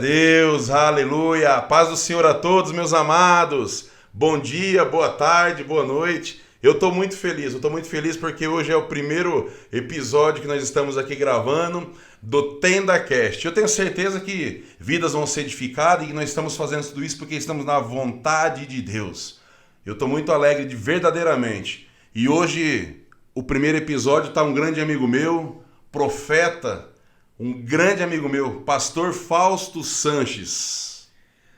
Deus, aleluia. A paz do Senhor a todos, meus amados. Bom dia, boa tarde, boa noite. Eu estou muito feliz porque hoje é o primeiro episódio que nós estamos aqui gravando do TendaCast. Eu tenho certeza que vidas vão ser edificadas e que nós estamos fazendo tudo isso porque estamos na vontade de Deus. Eu estou muito alegre de verdadeiramente. E hoje, o primeiro episódio, está um grande amigo meu, profeta, um grande amigo meu, pastor Fausto Sanches.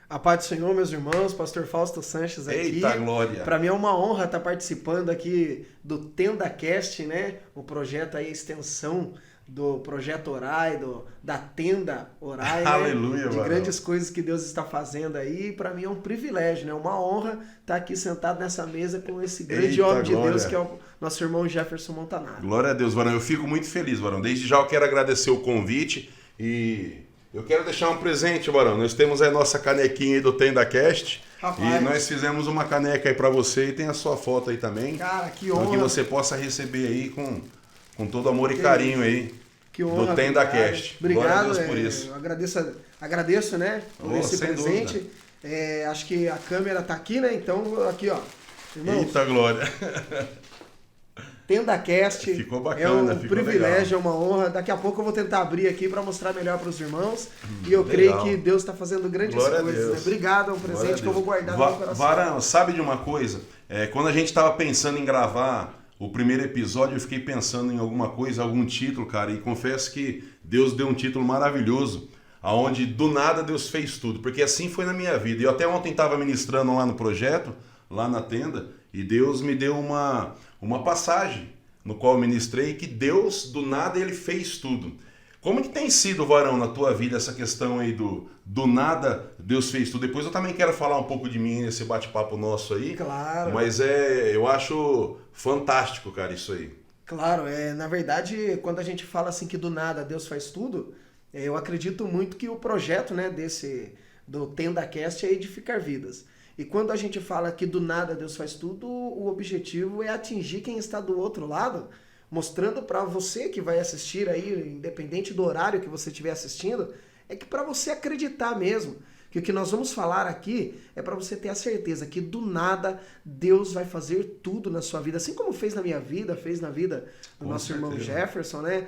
A paz do Senhor, meus irmãos, pastor Fausto Sanches aqui. Eita glória! Para mim é uma honra estar participando aqui do TendaCast, né? O projeto aí, a extensão do projeto Orai, da Tenda Orai, né? Aleluia, de mano. grandes coisas que Deus está fazendo aí. Para mim é um privilégio, né? Uma honra estar aqui sentado nessa mesa com esse grande Eita, homem de glória. Deus que é o nosso irmão Jefferson Montanaro. Glória a Deus, Varão. Eu fico muito feliz, Varão. Desde já eu quero agradecer o convite e eu quero deixar um presente, Varão. Nós temos a nossa canequinha aí do TendaCast. Rapaz. E nós fizemos uma caneca aí pra você e tem a sua foto aí também. Cara, que Então, honra. que você possa receber aí com todo amor e carinho aí Que honra. do TendaCast. Obrigado. Glória a Deus por isso. Eu agradeço, né, por esse sem presente. Acho que a câmera tá aqui, né? Então, aqui, ó. Irmãos, Eita glória! TendaCast. Ficou bacana, É um ficou privilégio, é uma honra. Daqui a pouco eu vou tentar abrir aqui para mostrar melhor para os irmãos. E eu creio legal. que Deus está fazendo grandes Glória a coisas. Deus. Né? Obrigado, é um Glória a presente que eu Deus. vou guardar no meu coração. Varão, sabe de uma coisa? Quando a gente estava pensando em gravar o primeiro episódio, eu fiquei pensando em alguma coisa, algum título, cara, e confesso que Deus deu um título maravilhoso, aonde do nada Deus fez tudo, porque assim foi na minha vida. Eu até ontem estava ministrando lá no projeto, lá na tenda, e Deus me deu uma passagem no qual eu ministrei, que Deus, do nada, Ele fez tudo. Como que tem sido, Varão, na tua vida essa questão aí do nada, Deus fez tudo? Depois eu também quero falar um pouco de mim nesse bate-papo nosso aí. Claro. Mas eu acho fantástico, cara, isso aí. Claro, na verdade, quando a gente fala assim que do nada Deus faz tudo, eu acredito muito que o projeto, né, do TendaCast é edificar vidas. E quando a gente fala que do nada Deus faz tudo, o objetivo é atingir quem está do outro lado, mostrando para você que vai assistir aí, independente do horário que você estiver assistindo, é que para você acreditar mesmo, que o que nós vamos falar aqui é para você ter a certeza que do nada Deus vai fazer tudo na sua vida, assim como fez na minha vida, fez na vida do nosso irmão Jefferson, né?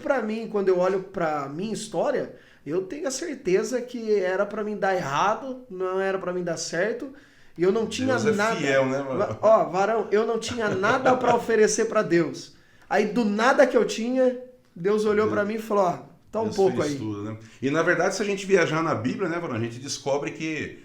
Para mim, quando eu olho para minha história, eu tenho a certeza que era para mim dar errado, não era para mim dar certo, e eu não tinha Deus nada. É fiel, né, mano? Ó, Varão, eu não tinha nada para oferecer para Deus. Aí do nada que eu tinha, Deus olhou para mim e falou: ó, tá um Deus pouco fez aí. tudo, né? E na verdade, se a gente viajar na Bíblia, né, Varão, a gente descobre que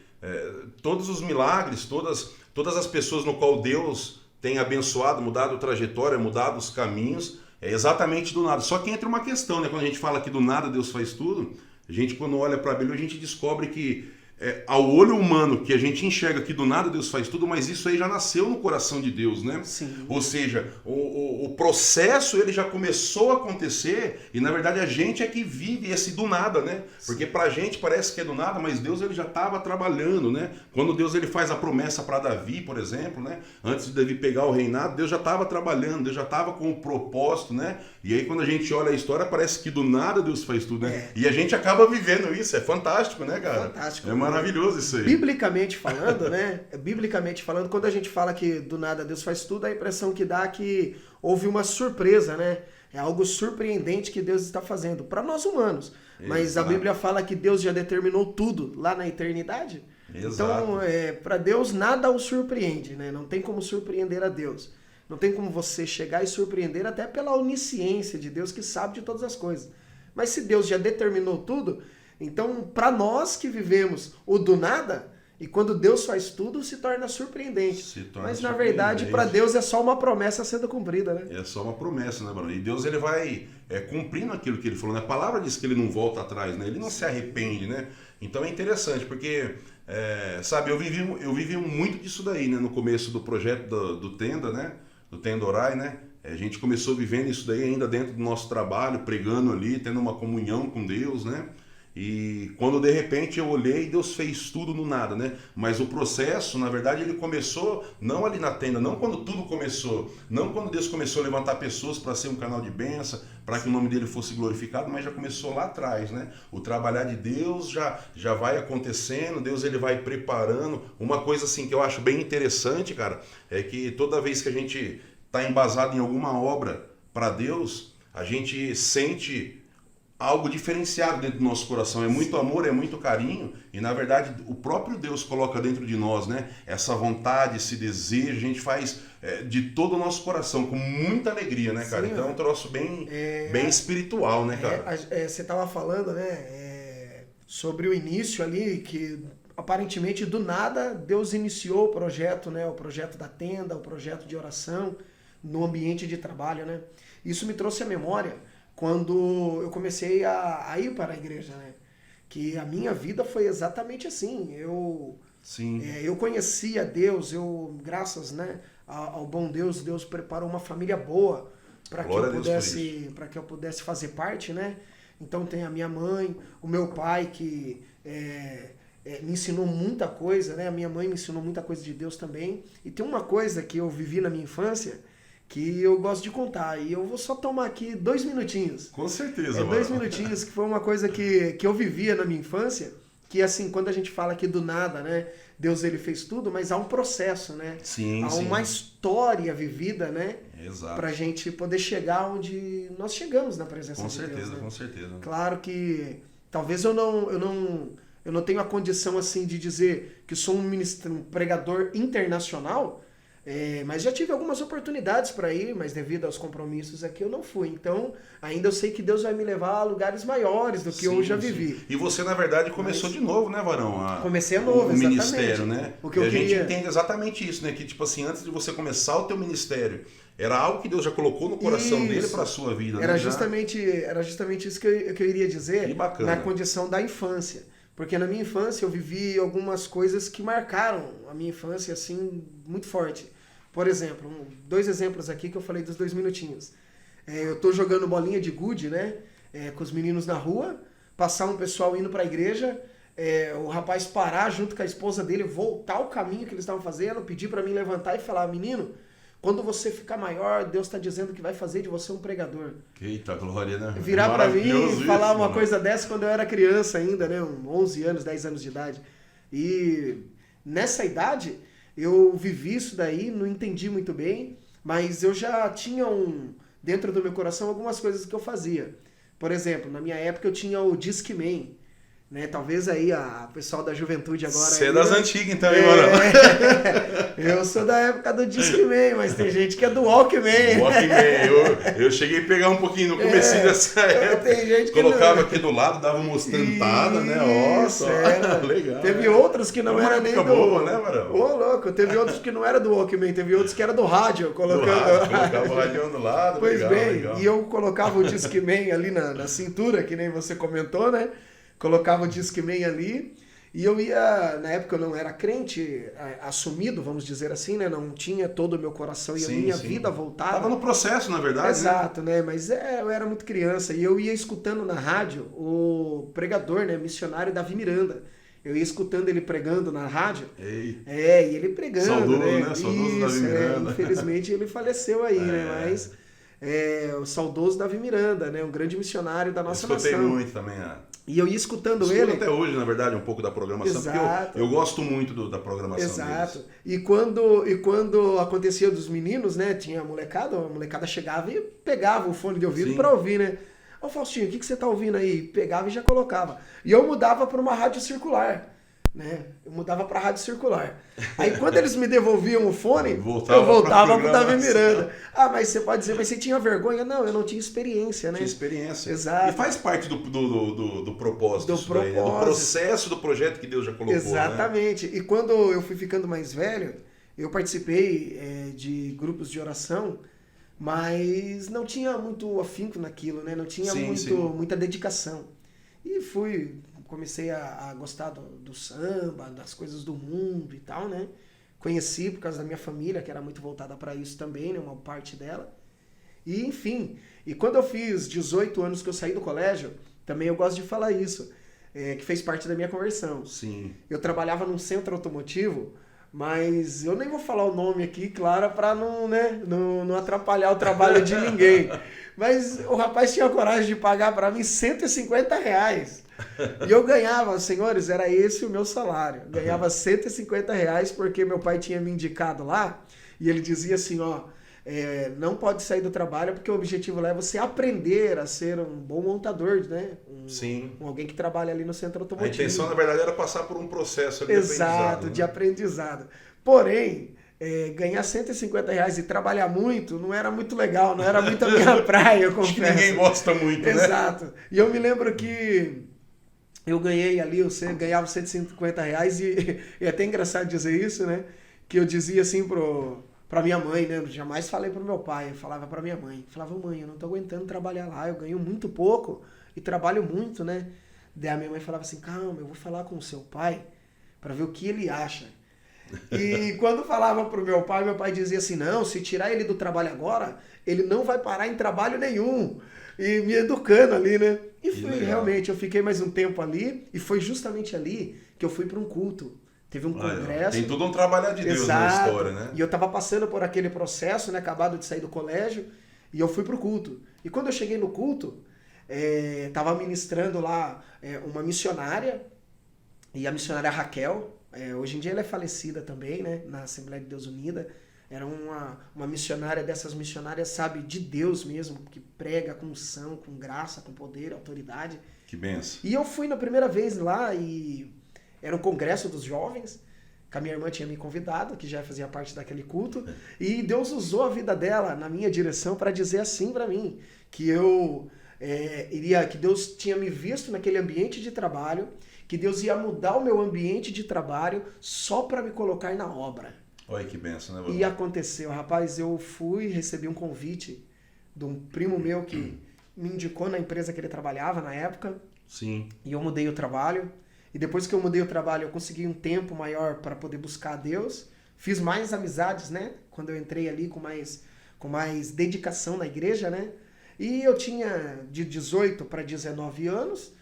todos os milagres, todas as pessoas no qual Deus tem abençoado, mudado a trajetória, mudado os caminhos, é exatamente do nada. Só que entra uma questão, né? Quando a gente fala que do nada Deus faz tudo, a gente, quando olha para a Bíblia, a gente descobre que ao olho humano, que a gente enxerga que do nada Deus faz tudo, mas isso aí já nasceu no coração de Deus, né? Sim. Ou seja, o processo ele já começou a acontecer e na verdade a gente é que vive esse do nada, né? Porque pra gente parece que é do nada, mas Deus ele já estava trabalhando, né? Quando Deus ele faz a promessa para Davi, por exemplo, né? Antes de Davi pegar o reinado, Deus já estava trabalhando, Deus já estava com o propósito, né? E aí quando a gente olha a história, parece que do nada Deus faz tudo, né? E a gente acaba vivendo isso, é fantástico, né, cara? Fantástico. É maravilhoso isso aí. Biblicamente falando, né? Biblicamente falando, quando a gente fala que do nada Deus faz tudo, a impressão que dá é que houve uma surpresa, né? É algo surpreendente que Deus está fazendo para nós humanos. Mas a Bíblia fala que Deus já determinou tudo lá na eternidade. Exato. Então, para Deus nada o surpreende, né? Não tem como surpreender a Deus. Não tem como você chegar e surpreender até pela onisciência de Deus que sabe de todas as coisas. Mas se Deus já determinou tudo, então, para nós que vivemos o do nada, e quando Deus faz tudo, se torna surpreendente. Mas, na verdade, para Deus é só uma promessa sendo cumprida, né? É só uma promessa, né, Bruno? E Deus ele vai cumprindo aquilo que ele falou, né? A palavra diz que ele não volta atrás, né? Ele não se arrepende, né? Então é interessante, porque, sabe, eu vivi muito disso daí, né? No começo do projeto do Tenda, né? Do Tenda Orai, né? A gente começou vivendo isso daí ainda dentro do nosso trabalho, pregando ali, tendo uma comunhão com Deus, né? E quando de repente eu olhei, Deus fez tudo no nada, né? Mas o processo, na verdade, ele começou não ali na tenda, não quando tudo começou, não quando Deus começou a levantar pessoas para ser um canal de bênção, para que o nome dele fosse glorificado, mas já começou lá atrás, né? O trabalhar de Deus já vai acontecendo, Deus ele vai preparando. Uma coisa assim que eu acho bem interessante, cara, é que toda vez que a gente está embasado em alguma obra para Deus, a gente sente algo diferenciado dentro do nosso coração. É muito amor, é muito carinho, e na verdade o próprio Deus coloca dentro de nós, né? Essa vontade, esse desejo, a gente faz de todo o nosso coração, com muita alegria, né, cara? Sim, então é um troço bem espiritual, né, cara? Você estava falando, né, sobre o início ali, que aparentemente do nada Deus iniciou o projeto, né? O projeto da tenda, o projeto de oração no ambiente de trabalho, né? Isso me trouxe à memória quando eu comecei a ir para a igreja, né? Que a minha vida foi exatamente assim. Eu conhecia Deus, graças, né, ao bom Deus, Deus preparou uma família boa para que eu pudesse fazer parte, né? Então tem a minha mãe, o meu pai que me ensinou muita coisa, né? A minha mãe me ensinou muita coisa de Deus também. E tem uma coisa que eu vivi na minha infância que eu gosto de contar, e eu vou só tomar aqui 2 minutinhos. Com certeza, mano. 2 minutinhos, que foi uma coisa que eu vivia na minha infância, que assim, quando a gente fala aqui do nada, né, Deus ele fez tudo, mas há um processo, né? Sim, há uma história vivida, né? Exato. Pra gente poder chegar onde nós chegamos na presença de Deus. Com certeza. Claro que talvez eu não tenho a condição assim de dizer que sou um pregador internacional, mas já tive algumas oportunidades para ir, mas devido aos compromissos aqui eu não fui. Então, ainda eu sei que Deus vai me levar a lugares maiores do que eu já vivi. E você, na verdade, começou de novo, né, Varão? Comecei a novo, exatamente. O ministério, né? O que a gente entende exatamente isso, né? Que, tipo assim, antes de você começar o teu ministério, era algo que Deus já colocou no coração dele para a sua vida. Era justamente isso que eu iria dizer. Que bacana. Na condição da infância. Porque na minha infância eu vivi algumas coisas que marcaram a minha infância, assim, muito forte. Por exemplo, 2 exemplos aqui que eu falei dos 2 minutinhos. Eu tô jogando bolinha de gude, né? Com os meninos na rua, passar um pessoal indo para a igreja, o rapaz parar junto com a esposa dele, voltar o caminho que eles estavam fazendo, pedir para mim levantar e falar: menino, quando você ficar maior, Deus está dizendo que vai fazer de você um pregador. Eita glória, né? Virar para mim e falar uma coisa dessa quando eu era criança ainda, né? 11 anos, 10 anos de idade. E nessa idade, eu vivi isso daí, não entendi muito bem, mas eu já tinha dentro do meu coração algumas coisas que eu fazia. Por exemplo, na minha época eu tinha o Discman, né? Talvez aí a pessoal da juventude agora... Você é das antigas então, hein, mano? Eu sou da época do Discman, mas tem gente que é do Walkman. Eu cheguei a pegar um pouquinho no comecinho dessa época. Tem gente que colocava aqui do lado, dava uma ostentada, né? Nossa, legal. Teve outros que não era nem do... boa, né, Marão? Ô, louco, teve outros que não era do Walkman, teve outros que era do rádio. Colocava o rádio do lado, pois legal, bem, legal. E eu colocava o Discman ali na cintura, que nem você comentou, né? Colocava o Discman ali e eu ia, na época eu não era crente assumido, vamos dizer assim, né? Não tinha todo o meu coração e a minha vida voltada. Tava no processo, na verdade. Exato, né? Mas eu era muito criança e eu ia escutando na rádio o pregador, né? Missionário Davi Miranda. Eu ia escutando ele pregando na rádio. Ei. E ele pregando, saudoso, né? Saudoso Davi Miranda. Infelizmente ele faleceu aí, né? Mas o saudoso Davi Miranda, né? Um grande missionário da nossa nação. Escutei muito também, E eu ia escutando ele. até hoje, na verdade, um pouco da programação. Exato. Porque eu gosto muito da programação Exato. deles. E quando acontecia dos meninos, né? Tinha a molecada chegava e pegava o fone de ouvido para ouvir, né? Ô Faustinho, o que você tá ouvindo aí? Pegava e já colocava. E eu mudava para uma rádio circular, né? Eu mudava para rádio circular. Aí quando eles me devolviam o fone, eu voltava pro Davi Miranda. Ah, mas você pode dizer, mas você tinha vergonha? Não, eu não tinha experiência, né? Tinha experiência. Exato. E faz parte do propósito. Daí, né? Do processo do projeto que Deus já colocou. Exatamente. Né? E quando eu fui ficando mais velho, eu participei de grupos de oração, mas não tinha muito afinco naquilo, né? Não tinha muita dedicação. E comecei a gostar do samba, das coisas do mundo e tal, né? Conheci por causa da minha família, que era muito voltada para isso também, né? Uma parte dela. E, enfim, e quando eu fiz 18 anos que eu saí do colégio, também eu gosto de falar isso. que fez parte da minha conversão. Sim. Eu trabalhava num centro automotivo, mas eu nem vou falar o nome aqui, claro, para não atrapalhar o trabalho de ninguém. Mas o rapaz tinha coragem de pagar para mim R$150. E eu ganhava, senhores, era esse o meu salário. Eu ganhava R$150 porque meu pai tinha me indicado lá. E ele dizia assim, ó, não pode sair do trabalho porque o objetivo lá é você aprender a ser um bom montador, né? Sim. Alguém que trabalha ali no centro automotivo. A intenção, na verdade, era passar por um processo de aprendizado. De aprendizado. Porém, ganhar R$150 e trabalhar muito não era muito legal, não era muito a minha praia, eu confesso. Acho que ninguém gosta muito, né? Exato. E eu me lembro que eu ganhei ali, eu ganhava R$150 e é até engraçado dizer isso, né? Que eu dizia assim pra minha mãe, né? Eu jamais falei pro meu pai, eu falava pra minha mãe. Eu falava, mãe, eu não tô aguentando trabalhar lá, eu ganho muito pouco e trabalho muito, né? Daí a minha mãe falava assim, calma, eu vou falar com o seu pai pra ver o que ele acha. E quando falava pro meu pai dizia assim, não, se tirar ele do trabalho agora, ele não vai parar em trabalho nenhum. E me educando ali, né? E foi realmente, eu fiquei mais um tempo ali e foi justamente ali que eu fui para um culto. Teve um congresso. Tem todo um trabalho de Deus na história, né? E eu tava passando por aquele processo, né? Acabado de sair do colégio, e eu fui pro culto. E quando eu cheguei no culto, tava ministrando lá uma missionária, e a missionária Raquel, hoje em dia ela é falecida também, né? Na Assembleia de Deus Unida. Era uma missionária dessas missionárias, sabe, de Deus mesmo, que prega com unção, com graça, com poder, autoridade. Que benção. E eu fui na primeira vez lá e era um congresso dos jovens, que a minha irmã tinha me convidado, que já fazia parte daquele culto, e Deus usou a vida dela na minha direção para dizer assim para mim, que que Deus tinha me visto naquele ambiente de trabalho, que Deus ia mudar o meu ambiente de trabalho só para me colocar na obra. Olha que benção, né, Bruno? E aconteceu, rapaz, eu fui e recebi um convite de um primo meu que me indicou na empresa que ele trabalhava na época. Sim. E eu mudei o trabalho. E depois que eu mudei o trabalho, eu consegui um tempo maior para poder buscar a Deus. Fiz mais amizades, né? Quando eu entrei ali com mais dedicação na igreja, né? E eu tinha de 18 para 19 anos.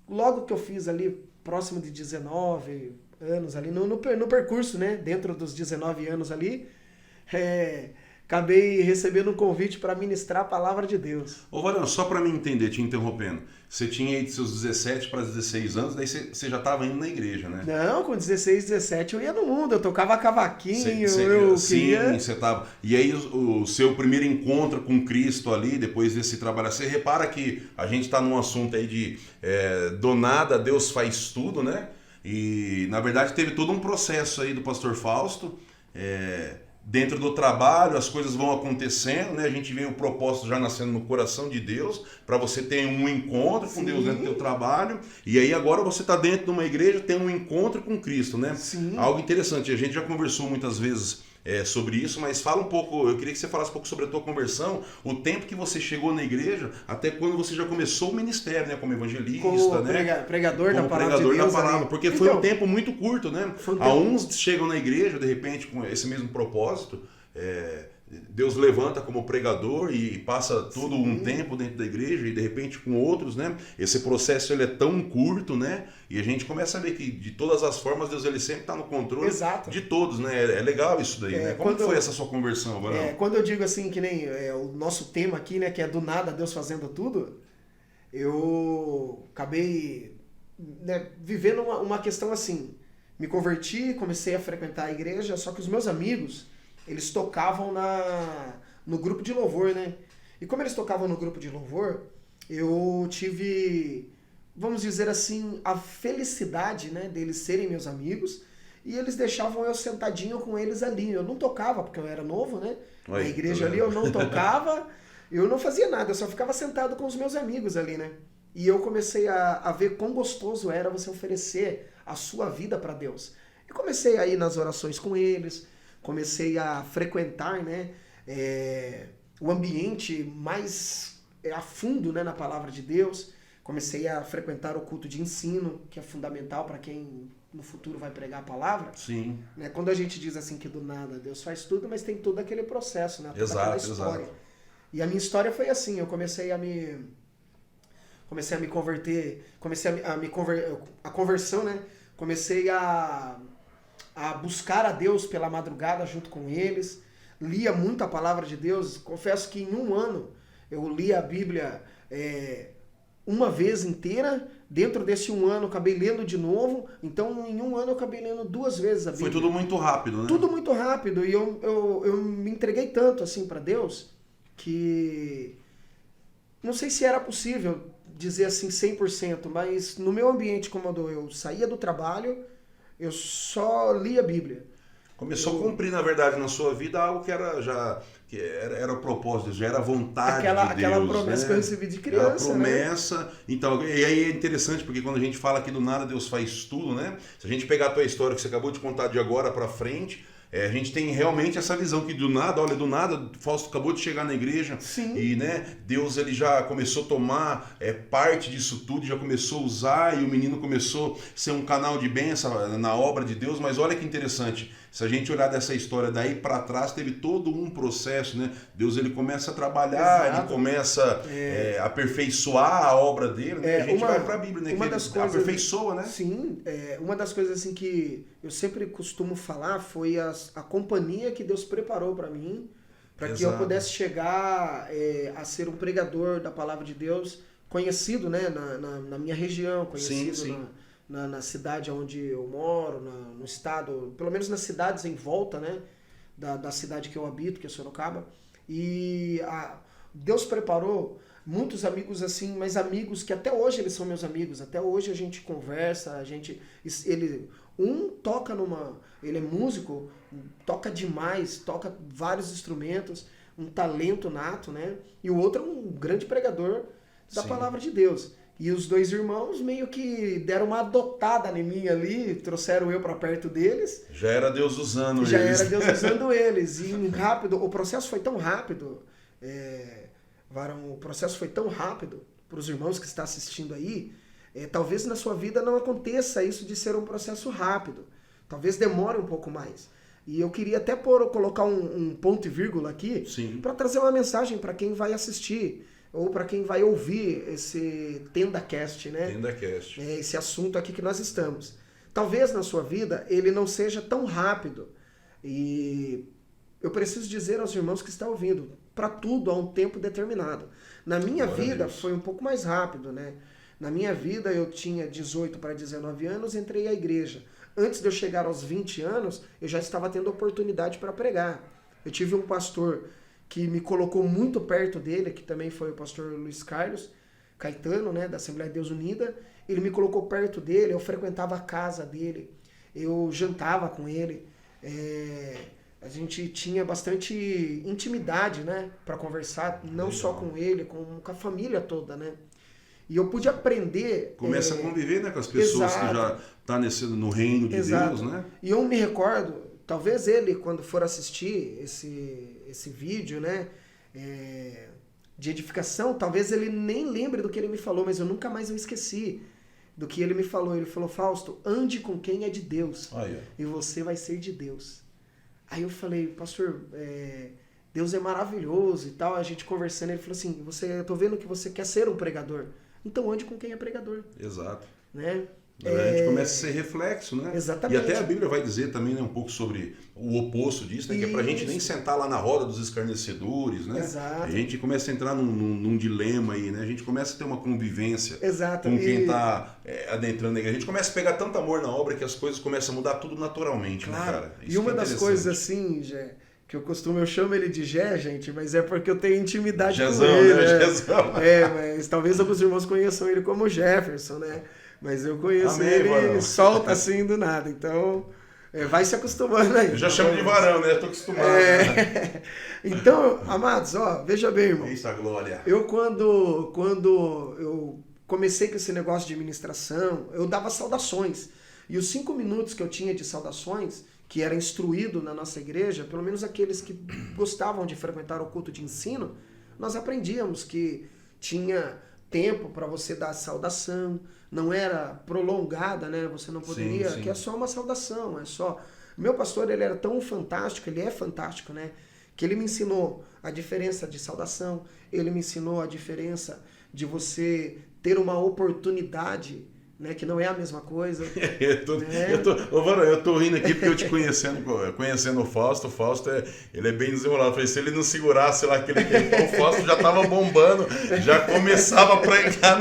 Logo que eu fiz ali, próximo de 19 anos ali, no percurso, né? Dentro dos 19 anos ali, acabei recebendo um convite para ministrar a palavra de Deus. Ô, Varão, só para mim entender, te interrompendo, você tinha aí de seus 17 para 16 anos, daí você já estava indo na igreja, né? Não, com 16, 17 eu ia no mundo, eu tocava cavaquinho, Sim, você tava. E aí o seu primeiro encontro com Cristo ali, depois desse trabalho, você repara que a gente está num assunto aí de do nada Deus faz tudo, né? E na verdade teve todo um processo aí do pastor Fausto, dentro do trabalho, as coisas vão acontecendo, né? A gente vê o propósito já nascendo no coração de Deus, para você ter um encontro com Deus dentro do teu trabalho, e aí agora você está dentro de uma igreja, tem um encontro com Cristo, né? Sim. Algo interessante, a gente já conversou muitas vezes sobre isso, mas fala um pouco, eu queria que você falasse um pouco sobre a tua conversão, o tempo que você chegou na igreja, até quando você já começou o ministério, né? Como evangelista, como né? Pregador como da palavra pregador de Deus. da palavra, porque foi um tempo muito curto, né? Uns chegam na igreja, de repente, com esse mesmo propósito, Deus levanta como pregador e passa todo um tempo dentro da igreja e de repente com outros, né? Esse processo ele é tão curto, né? E a gente começa a ver que de todas as formas Deus ele sempre está no controle de todos, né? É legal isso daí, né? Como foi essa sua conversão, Varão? Quando eu digo assim, que nem o nosso tema aqui, né? Que é do nada Deus fazendo tudo, eu acabei vivendo uma questão assim. Me converti, comecei a frequentar a igreja, só que os meus amigos eles tocavam no grupo de louvor, né? E como eles tocavam no grupo de louvor, eu tive, vamos dizer assim, a felicidade, né, deles serem meus amigos, e eles deixavam eu sentadinho com eles ali. Eu não tocava, porque eu era novo, né? Na igreja ali eu não tocava, eu não fazia nada, eu só ficava sentado com os meus amigos ali, né? E eu comecei a ver quão gostoso era você oferecer a sua vida para Deus. E comecei a ir nas orações com eles, comecei a frequentar, né, o ambiente mais a fundo, né, na palavra de Deus. Comecei a frequentar o culto de ensino, que é fundamental para quem no futuro vai pregar a palavra. Sim. Né, quando a gente diz assim que do nada Deus faz tudo, mas tem todo aquele processo, né, toda aquela história. Exato. E a minha história foi assim, eu comecei a me comecei a me converter, a conversão, né? Comecei a buscar a Deus pela madrugada junto com eles, lia muito a palavra de Deus. Confesso que em um ano eu li a Bíblia uma vez inteira. Dentro desse um ano eu acabei lendo de novo. Então em um ano eu acabei lendo 2 vezes a Bíblia. Foi tudo muito rápido, né? Tudo muito rápido. E eu me entreguei tanto assim para Deus que não sei se era possível dizer assim 100%, mas no meu ambiente como eu saía do trabalho, eu só lia a Bíblia. Começou a cumprir, na verdade, na sua vida algo que era o propósito, já era a vontade de Deus. Aquela promessa, né? Que eu recebi de criança. Era a promessa. Né? Então, e aí é interessante, porque quando a gente fala que do nada Deus faz tudo, né? Se a gente pegar a tua história que você acabou de contar de agora para frente, a gente tem realmente essa visão que do nada, Fausto acabou de chegar na igreja. Sim. E né, Deus ele já começou a tomar parte disso tudo, já começou a usar, e o menino começou a ser um canal de bênção na obra de Deus. Mas olha que interessante, se a gente olhar dessa história daí para trás, teve todo um processo, né? Deus ele começa a trabalhar, Exato. ele começa a aperfeiçoar a obra dele, né? A gente vai para a Bíblia, né? Uma que das ele coisas, aperfeiçoa, né? Sim, uma das coisas assim que eu sempre costumo falar foi a companhia que Deus preparou para mim, para que eu pudesse chegar a ser um pregador da palavra de Deus, conhecido, né, na minha região, conhecido sim. Na cidade onde eu moro, no estado, pelo menos nas cidades em volta, né, da cidade que eu habito, que é Sorocaba. E Deus preparou muitos amigos assim, mas amigos que até hoje eles são meus amigos, até hoje a gente conversa, ele é músico, toca demais, toca vários instrumentos, um talento nato, né? E o outro é um grande pregador da palavra de Deus. E os 2 irmãos meio que deram uma adotada em mim ali, trouxeram eu para perto deles. Já era Deus usando eles. Já era Deus usando eles. E rápido, o processo foi tão rápido, Varão, o processo foi tão rápido para os irmãos que estão assistindo aí. Talvez na sua vida não aconteça isso de ser um processo rápido. Talvez demore um pouco mais. E eu queria até colocar um ponto e vírgula aqui para trazer uma mensagem para quem vai assistir ou para quem vai ouvir esse TendaCast, né? TendaCast. Esse assunto aqui que nós estamos. Talvez na sua vida ele não seja tão rápido. E eu preciso dizer aos irmãos que estão ouvindo, para tudo há um tempo determinado. Na minha vida foi um pouco mais rápido, né? Na minha vida eu tinha 18 para 19 anos, entrei à igreja. Antes de eu chegar aos 20 anos, eu já estava tendo oportunidade para pregar. Eu tive um pastor que me colocou muito perto dele, que também foi o pastor Luiz Carlos Caetano, né, da Assembleia de Deus Unida. Ele me colocou perto dele, eu frequentava a casa dele, eu jantava com ele. A gente tinha bastante intimidade, né, para conversar, não só com ele, com a família toda, né. E eu pude aprender... Começa a conviver, né, com as pessoas que já estão no reino de Deus, né? E eu me recordo, talvez ele, quando for assistir esse vídeo, né, de edificação, talvez ele nem lembre do que ele me falou, mas eu nunca mais esqueci do que ele me falou. Ele falou: Fausto, ande com quem é de Deus, e você vai ser de Deus. Aí eu falei: pastor, Deus é maravilhoso e tal. A gente conversando, ele falou assim: eu tô vendo que você quer ser um pregador. Então ande com quem é pregador. Exato. Né? A gente começa a ser reflexo, né? Exatamente. E até a Bíblia vai dizer também, né, um pouco sobre o oposto disso, né? Que é pra gente nem sentar lá na roda dos escarnecedores, né? Exato. A gente começa a entrar num dilema aí, né? A gente começa a ter uma convivência Exato. com quem tá adentrando na igreja. A gente começa a pegar tanto amor na obra que as coisas começam a mudar tudo naturalmente, claro, né, cara? Isso e uma das coisas assim, Gé, que eu chamo ele de Gé, gente, mas é porque eu tenho intimidade com ele. Né? Jézão. Mas talvez alguns irmãos conheçam ele como Jefferson, né? Mas eu conheço ele varão. solta assim do nada. Então, vai se acostumando aí. Eu já chamo de varão, né? Eu tô acostumado. Né? Então, amados, veja bem, irmão. Isso, a glória. Eu, quando eu comecei com esse negócio de ministração, eu dava saudações. E os 5 minutos que eu tinha de saudações, que era instruído na nossa igreja, pelo menos aqueles que gostavam de frequentar o culto de ensino, nós aprendíamos que tinha tempo para você dar a saudação, não era prolongada, né? Você não poderia, que é só uma saudação, é só... Meu pastor, ele era tão fantástico, ele é fantástico, né? Que ele me ensinou a diferença de saudação, ele me ensinou a diferença de você ter uma oportunidade, né, que não é a mesma coisa. Eu tô rindo aqui porque eu te conhecendo o Fausto ele é bem desenrolado. Eu falei, se ele não segurasse lá aquele tempo, o Fausto já tava bombando, já começava a pregar,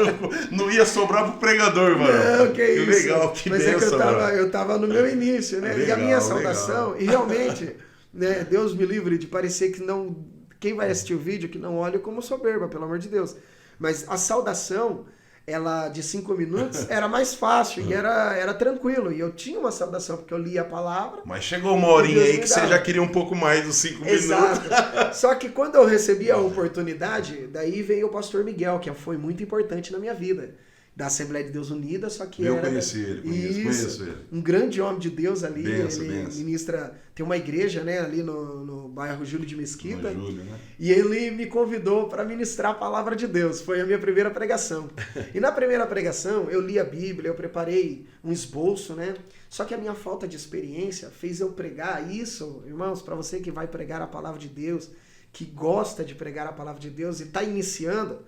não ia sobrar pro pregador, mano. Não, que isso. Legal, que Mas benção, eu tava no meu início, né? Legal, e a minha saudação, legal. e realmente, né, Deus me livre de parecer que não... Quem vai assistir o vídeo, que não olhe como soberba, pelo amor de Deus. Mas a saudação, ela de 5 minutos, era mais fácil e era tranquilo. E eu tinha uma saudação, porque eu lia a palavra. Mas chegou uma horinha aí que você já queria um pouco mais dos 5 minutos. Exato. Só que quando eu recebi a oportunidade, daí veio o pastor Miguel, que foi muito importante na minha vida. Da Assembleia de Deus Unida, só que eu conheci ele, conheço ele. Um grande homem de Deus ali, benção. Ministra, tem uma igreja, né, ali no bairro Júlio de Mesquita, Júlio, né? E ele me convidou para ministrar a palavra de Deus, foi a minha primeira pregação. E na primeira pregação, eu li a Bíblia, eu preparei um esboço, né, só que a minha falta de experiência fez eu pregar isso, irmãos, para você que vai pregar a palavra de Deus, que gosta de pregar a palavra de Deus e está iniciando.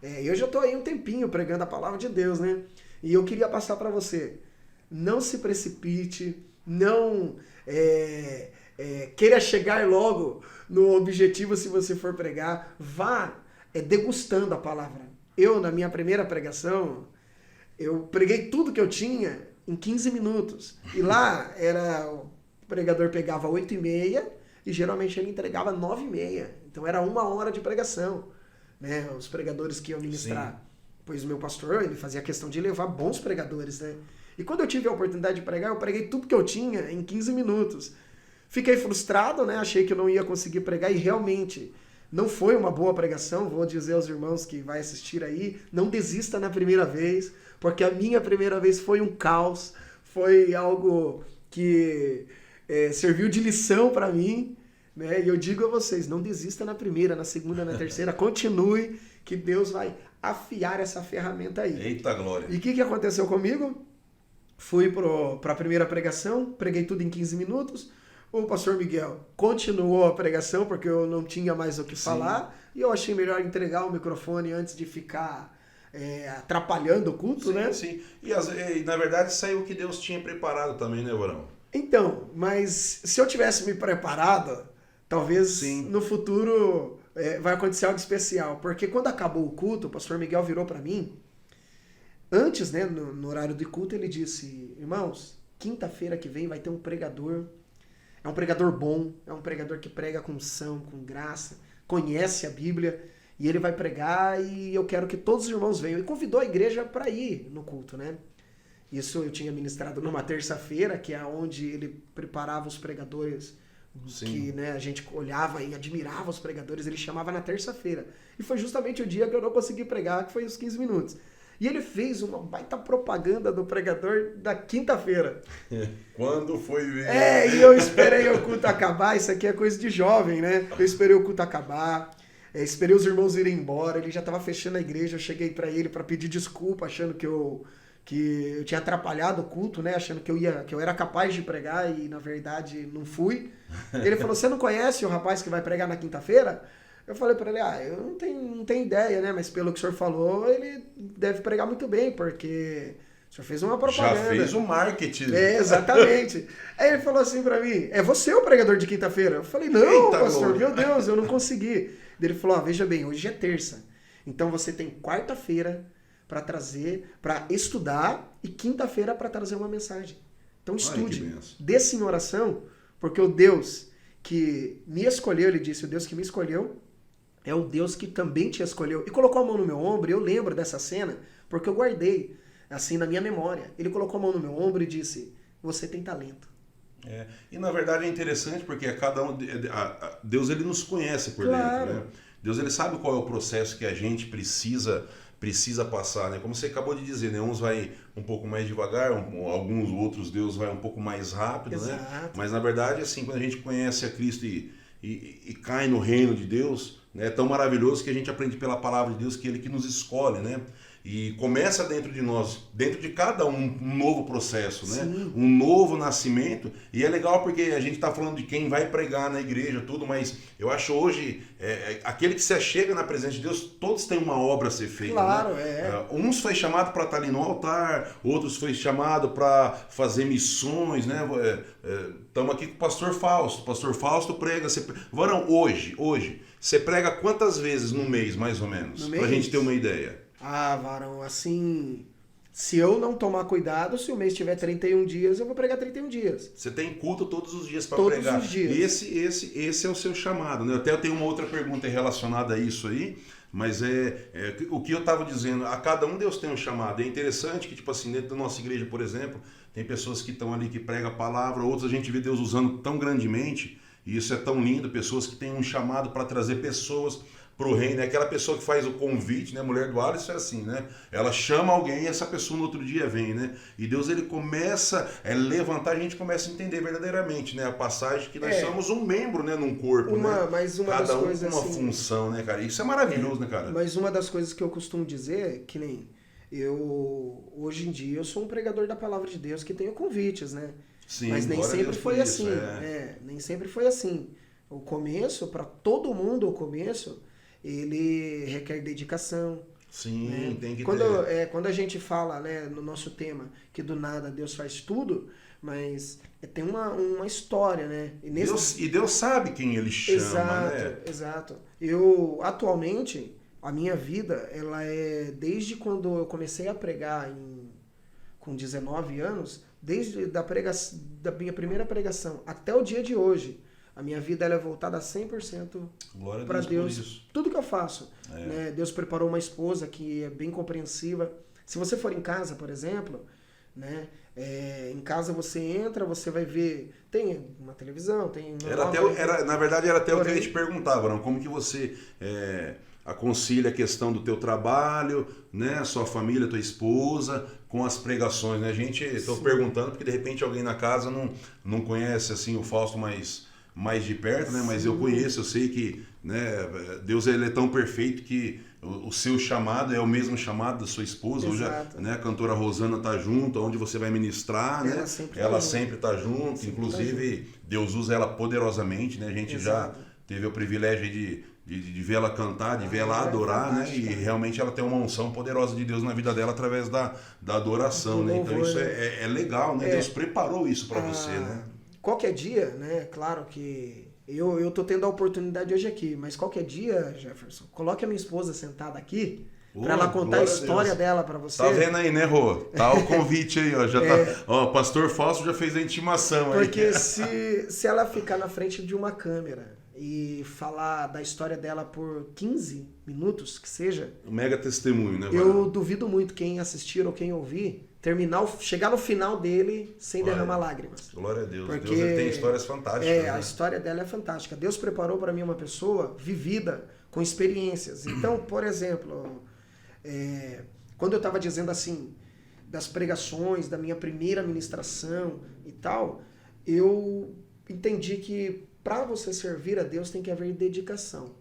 Eu já estou aí um tempinho pregando a palavra de Deus, né? E eu queria passar para você, não se precipite, não queira chegar logo no objetivo se você for pregar, vá degustando a palavra. Eu, na minha primeira pregação, eu preguei tudo que eu tinha em 15 minutos. E lá o pregador pegava 8h30 e geralmente ele entregava 9h30. Então era 1 hora de pregação. Né, os pregadores que iam ministrar. Sim. Pois o meu pastor, ele fazia questão de levar bons pregadores, né? E quando eu tive a oportunidade de pregar, eu preguei tudo que eu tinha em 15 minutos. Fiquei frustrado, né? Achei que eu não ia conseguir pregar e realmente não foi uma boa pregação. Vou dizer aos irmãos que vai assistir aí, não desista na primeira vez, porque a minha primeira vez foi um caos, foi algo que serviu de lição para mim. Né? E eu digo a vocês, não desista na primeira, na segunda, na terceira, continue, que Deus vai afiar essa ferramenta aí. Eita glória! E o que aconteceu comigo? Fui para a primeira pregação, preguei tudo em 15 minutos, o pastor Miguel continuou a pregação, porque eu não tinha mais o que falar, e eu achei melhor entregar o microfone antes de ficar atrapalhando o culto, né? Sim, e na verdade saiu o que Deus tinha preparado também, né, Vorão? Então, mas se eu tivesse me preparado... Talvez no futuro vai acontecer algo especial. Porque quando acabou o culto, o pastor Miguel virou para mim. Antes, né, no horário de culto, ele disse: irmãos, quinta-feira que vem vai ter um pregador. É um pregador bom, é um pregador que prega com unção, com graça, conhece a Bíblia. E ele vai pregar e eu quero que todos os irmãos venham. E convidou a igreja para ir no culto, né? Isso eu tinha ministrado numa terça-feira, que é onde ele preparava os pregadores... Sim. Que, né, a gente olhava e admirava os pregadores, ele chamava na terça-feira. E foi justamente o dia que eu não consegui pregar, que foi os 15 minutos. E ele fez uma baita propaganda do pregador da quinta-feira. Quando foi ver? E eu esperei o culto acabar, isso aqui é coisa de jovem, né? Eu esperei o culto acabar, esperei os irmãos irem embora, ele já estava fechando a igreja, eu cheguei para ele para pedir desculpa, achando que eu tinha atrapalhado o culto, né? Achando que eu era capaz de pregar e, na verdade, não fui. Ele falou, você não conhece o rapaz que vai pregar na quinta-feira? Eu falei para ele, eu não tenho ideia, né? Mas pelo que o senhor falou, ele deve pregar muito bem, porque o senhor fez uma propaganda. Já fez o marketing. Exatamente. Aí ele falou assim para mim, é você o pregador de quinta-feira? Eu falei, não, eita, pastor, meu Deus, eu não consegui. Ele falou, veja bem, hoje é terça. Então você tem quarta-feira para trazer, para estudar, e quinta-feira para trazer uma mensagem. Então estude, desça em oração, porque o Deus que me escolheu, ele disse, o Deus que me escolheu é o Deus que também te escolheu. E colocou a mão no meu ombro, e eu lembro dessa cena, porque eu guardei, assim, na minha memória. Ele colocou a mão no meu ombro e disse, você tem talento. E na verdade é interessante, porque Deus ele nos conhece por dentro, né? Deus ele sabe qual é o processo que a gente precisa passar, né? Como você acabou de dizer, né? Uns vai um pouco mais devagar, alguns outros Deus vai um pouco mais rápido, exato, né? Mas na verdade, assim, quando a gente conhece a Cristo e cai no reino de Deus, né? É tão maravilhoso que a gente aprende pela palavra de Deus que Ele que nos escolhe, né? E começa dentro de nós, dentro de cada um novo processo, né? Sim. Um novo nascimento. E é legal porque a gente está falando de quem vai pregar na igreja, tudo, mas eu acho hoje, aquele que se achega na presença de Deus, todos têm uma obra a ser feita. Claro, né? Uns foi chamado para estar ali no altar, outros foi chamado para fazer missões, né? Estamos aqui com o pastor Fausto. O pastor Fausto prega. Varão, hoje, você prega quantas vezes no mês, mais ou menos? Para a gente ter uma ideia. Ah, Varão, assim, se eu não tomar cuidado, se o mês tiver 31 dias, eu vou pregar 31 dias. Você tem culto todos os dias para Todos pregar. os dias. Esse é o seu chamado, né? Até eu tenho uma outra pergunta relacionada a isso aí, mas o que eu estava dizendo, a cada um Deus tem um chamado. É interessante que, tipo assim, dentro da nossa igreja, por exemplo, tem pessoas que estão ali que pregam a palavra, outras a gente vê Deus usando tão grandemente, e isso é tão lindo, pessoas que têm um chamado para trazer pessoas pro reino, é aquela pessoa que faz o convite, né? A mulher do Alisson é assim, né? Ela chama alguém e essa pessoa no outro dia vem, né? E Deus, ele começa a levantar, a gente começa a entender verdadeiramente, né? A passagem que nós somos um membro, né? Num corpo, né? Mas uma Cada das um coisas com uma assim, função, né, cara? Isso é maravilhoso, né, cara? Mas uma das coisas que eu costumo dizer, que nem hoje em dia, eu sou um pregador da palavra de Deus que tenho convites, né? Sim, mas nem glória a sempre Deus foi por isso, assim. Nem sempre foi assim. O começo, para todo mundo, o começo, ele requer dedicação. Sim, né? tem que ter. Quando a gente fala, né, no nosso tema, que do nada Deus faz tudo, mas tem uma história, né? E Deus sabe quem ele chama, exato, né? Exato. Eu, atualmente, a minha vida, ela é desde quando eu comecei a pregar com 19 anos, desde da minha primeira pregação até o dia de hoje, a minha vida ela é voltada a 100% para Deus. Tudo que eu faço. Né? Deus preparou uma esposa que é bem compreensiva. Se você for em casa, por exemplo, né? Em casa você entra, você vai ver, tem uma televisão, tem... Na verdade era até o que eu ia te perguntava, não? Como que você aconselha a questão do teu trabalho, né? Sua família, tua esposa, com as pregações, né? A gente, estou perguntando porque de repente alguém na casa não conhece assim o Fausto mais de perto, né? Mas eu conheço, eu sei que, né, Deus, ele é tão perfeito que o seu chamado é o mesmo chamado da sua esposa. Hoje, né, a cantora Rosana está junto, onde você vai ministrar, né? Ela sempre está junto, inclusive Deus usa ela poderosamente, né? A gente já teve o privilégio de ver ela cantar, de ver ela adorar, né? E realmente ela tem uma unção poderosa de Deus na vida dela através da adoração, né? Então isso é legal, né? Deus preparou isso para você, né? Qualquer dia, né? Claro que eu tô tendo a oportunidade hoje aqui, mas qualquer dia, Jefferson, coloque a minha esposa sentada aqui para ela contar a história dela para você. Tá vendo aí, né, Rô? Tá o convite aí, ó. Já tá, ó, o pastor Fausto já fez a intimação aí. Porque se ela ficar na frente de uma câmera e falar da história dela por 15 minutos, que seja... Um mega testemunho, né, eu duvido muito quem assistir ou quem ouvir chegar no final dele sem derramar lágrimas. Glória a Deus. Porque Deus tem histórias fantásticas. Né? A história dela é fantástica. Deus preparou para mim uma pessoa vivida, com experiências. Então, por exemplo, quando eu estava dizendo assim, das pregações, da minha primeira ministração e tal, eu entendi que para você servir a Deus tem que haver dedicação.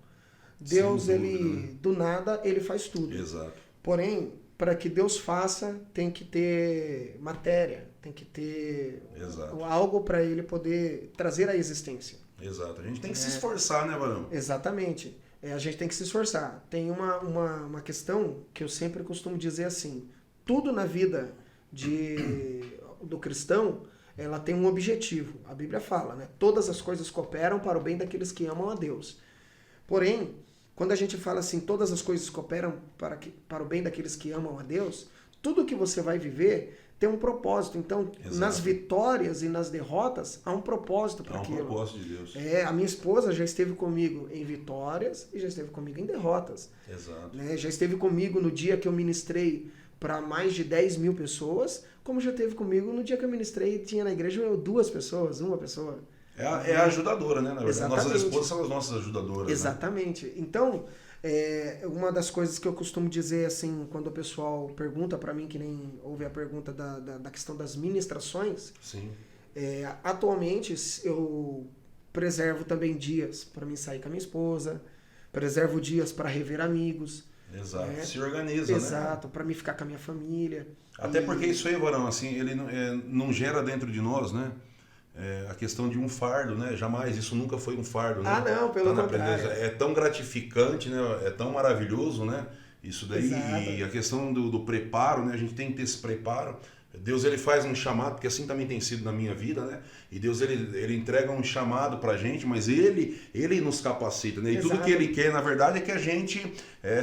Deus, do nada, ele faz tudo. Exato. Porém, para que Deus faça, tem que ter matéria, tem que ter algo para ele poder trazer à existência. Exato. A gente tem que se esforçar, né, Varão? Exatamente. A gente tem que se esforçar. Tem uma questão que eu sempre costumo dizer assim, tudo na vida do cristão, ela tem um objetivo. A Bíblia fala, né? Todas as coisas cooperam para o bem daqueles que amam a Deus. Porém, quando a gente fala assim, todas as coisas cooperam para o bem daqueles que amam a Deus, tudo que você vai viver tem um propósito. Então, nas vitórias e nas derrotas, há um propósito para aquilo. Há um propósito de Deus. A minha esposa já esteve comigo em vitórias e já esteve comigo em derrotas. Exato. Né? Já esteve comigo no dia que eu ministrei para mais de 10 mil pessoas, como já esteve comigo no dia que eu ministrei e tinha na igreja 2 pessoas, 1 pessoa. É a ajudadora, né? Na verdade, exatamente. Nossas esposas são as nossas ajudadoras. Exatamente. Né? Então, uma das coisas que eu costumo dizer, assim, quando o pessoal pergunta para mim, que nem houve a pergunta da questão das ministrações, sim. Atualmente eu preservo também dias para mim sair com a minha esposa, preservo dias para rever amigos, Exato, né? se organiza, Exato, para me ficar com a minha família. Até porque isso aí, Varão, assim, ele não gera dentro de nós, né? A questão de um fardo, né? Jamais, isso nunca foi um fardo, né? Ah, não, pelo na contrário. presença. É tão gratificante, né? É tão maravilhoso, né? Isso daí, Exato. e a questão do preparo, né? A gente tem que ter esse preparo. Deus, ele faz um chamado, porque assim também tem sido na minha vida, né? E Deus, ele entrega um chamado pra gente, mas ele nos capacita, né? E Exato. tudo que ele quer, na verdade, é que a gente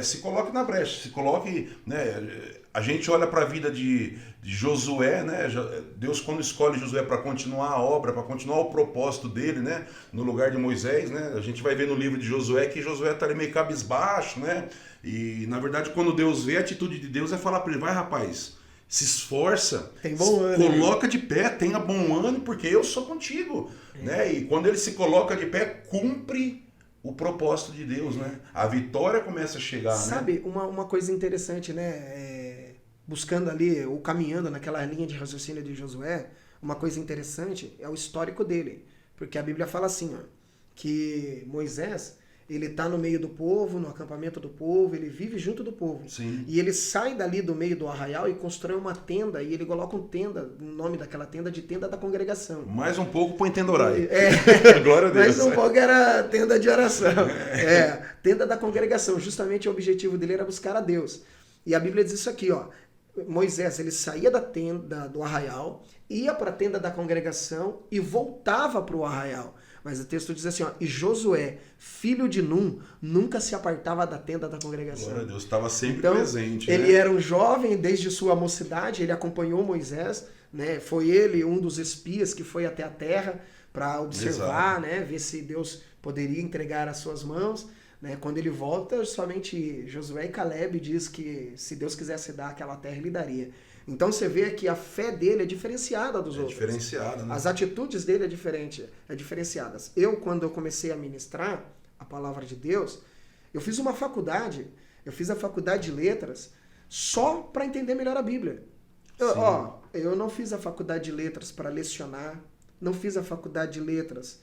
se coloque na brecha, se coloque, né? A gente olha para a vida de Josué, né? Deus, quando escolhe Josué para continuar a obra, para continuar o propósito dele, né? No lugar de Moisés, né? A gente vai ver no livro de Josué que Josué está ali meio cabisbaixo, né? E, na verdade, quando Deus vê, a atitude de Deus é falar para ele, vai, rapaz, se esforça, Tem bom ânimo, coloca de pé, tenha bom ânimo, porque eu sou contigo, né? E quando ele se coloca de pé, cumpre o propósito de Deus, né? A vitória começa a chegar, Sabe, né? uma coisa interessante, né? Buscando ali, ou caminhando naquela linha de raciocínio de Josué, uma coisa interessante é o histórico dele. Porque a Bíblia fala assim, ó, que Moisés, ele tá no meio do povo, no acampamento do povo, ele vive junto do povo. Sim. E ele sai dali do meio do arraial e constrói uma tenda, e ele coloca um tenda, o nome daquela tenda de tenda da congregação. Mais um pouco põe tenda orai. Glória a Deus. Mais um pouco era tenda de oração. Tenda da congregação. Justamente o objetivo dele era buscar a Deus. E a Bíblia diz isso aqui, ó. Moisés, ele saía da tenda do arraial, ia para a tenda da congregação e voltava para o arraial. Mas o texto diz assim, ó, e Josué, filho de Num, nunca se apartava da tenda da congregação. Glória a Deus, estava sempre então, presente. Ele era um jovem desde sua mocidade, ele acompanhou Moisés, né? Foi ele um dos espias que foi até a terra para observar, né? Ver se Deus poderia entregar às suas mãos. Né? Quando ele volta, somente Josué e Caleb diz que se Deus quisesse dar aquela terra, ele daria. Então você vê que a fé dele é diferenciada dos outros. Diferenciada, né? As atitudes dele é diferenciadas. Quando eu comecei a ministrar a palavra de Deus, eu fiz uma faculdade, eu fiz a faculdade de letras só para entender melhor a Bíblia. Eu não fiz a faculdade de letras para lecionar, não fiz a faculdade de letras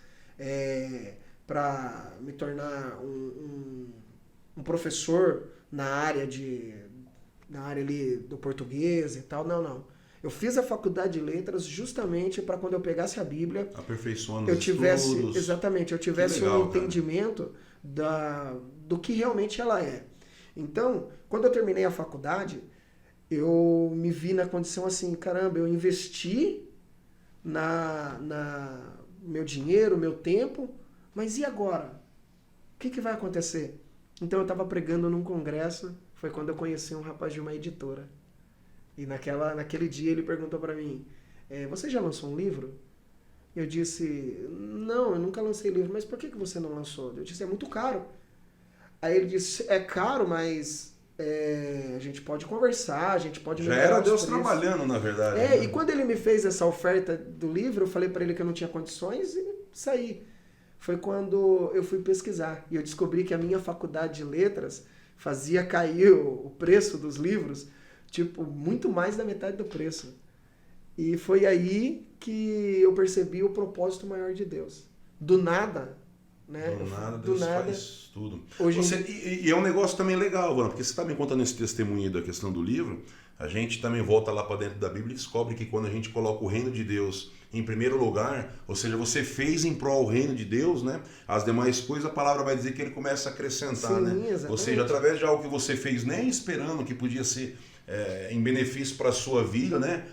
para me tornar um professor na área ali do português e tal, não. Eu fiz a faculdade de letras justamente para quando eu pegasse a Bíblia, aperfeiçoando eu os tivesse, estudos. exatamente, eu tivesse legal, um entendimento do que realmente ela é. Então, quando eu terminei a faculdade, eu me vi na condição assim, caramba, eu investi meu dinheiro, meu tempo, mas e agora? O que vai acontecer? Então eu estava pregando num congresso, foi quando eu conheci um rapaz de uma editora. E naquele dia ele perguntou para mim, você já lançou um livro? Eu disse, não, eu nunca lancei livro, mas por que você não lançou? Eu disse, é muito caro. Aí ele disse, é caro, mas a gente pode conversar, a gente pode... Já era Deus trabalhando, na verdade. E quando ele me fez essa oferta do livro, eu falei para ele que eu não tinha condições e saí. Foi quando eu fui pesquisar e eu descobri que a minha faculdade de letras fazia cair o preço dos livros, tipo, muito mais da metade do preço. E foi aí que eu percebi o propósito maior de Deus. Do nada, né? Do nada, Deus faz tudo. Hoje e é um negócio também legal, Bruno, porque você está me contando esse testemunho da questão do livro, a gente também volta lá para dentro da Bíblia e descobre que quando a gente coloca o reino de Deus em primeiro lugar, ou seja, você fez em prol do reino de Deus, né? As demais coisas, a palavra vai dizer que ele começa a acrescentar, sim, né? Exatamente. Ou seja, através de algo que você fez nem esperando que podia ser em benefício para a sua vida, né?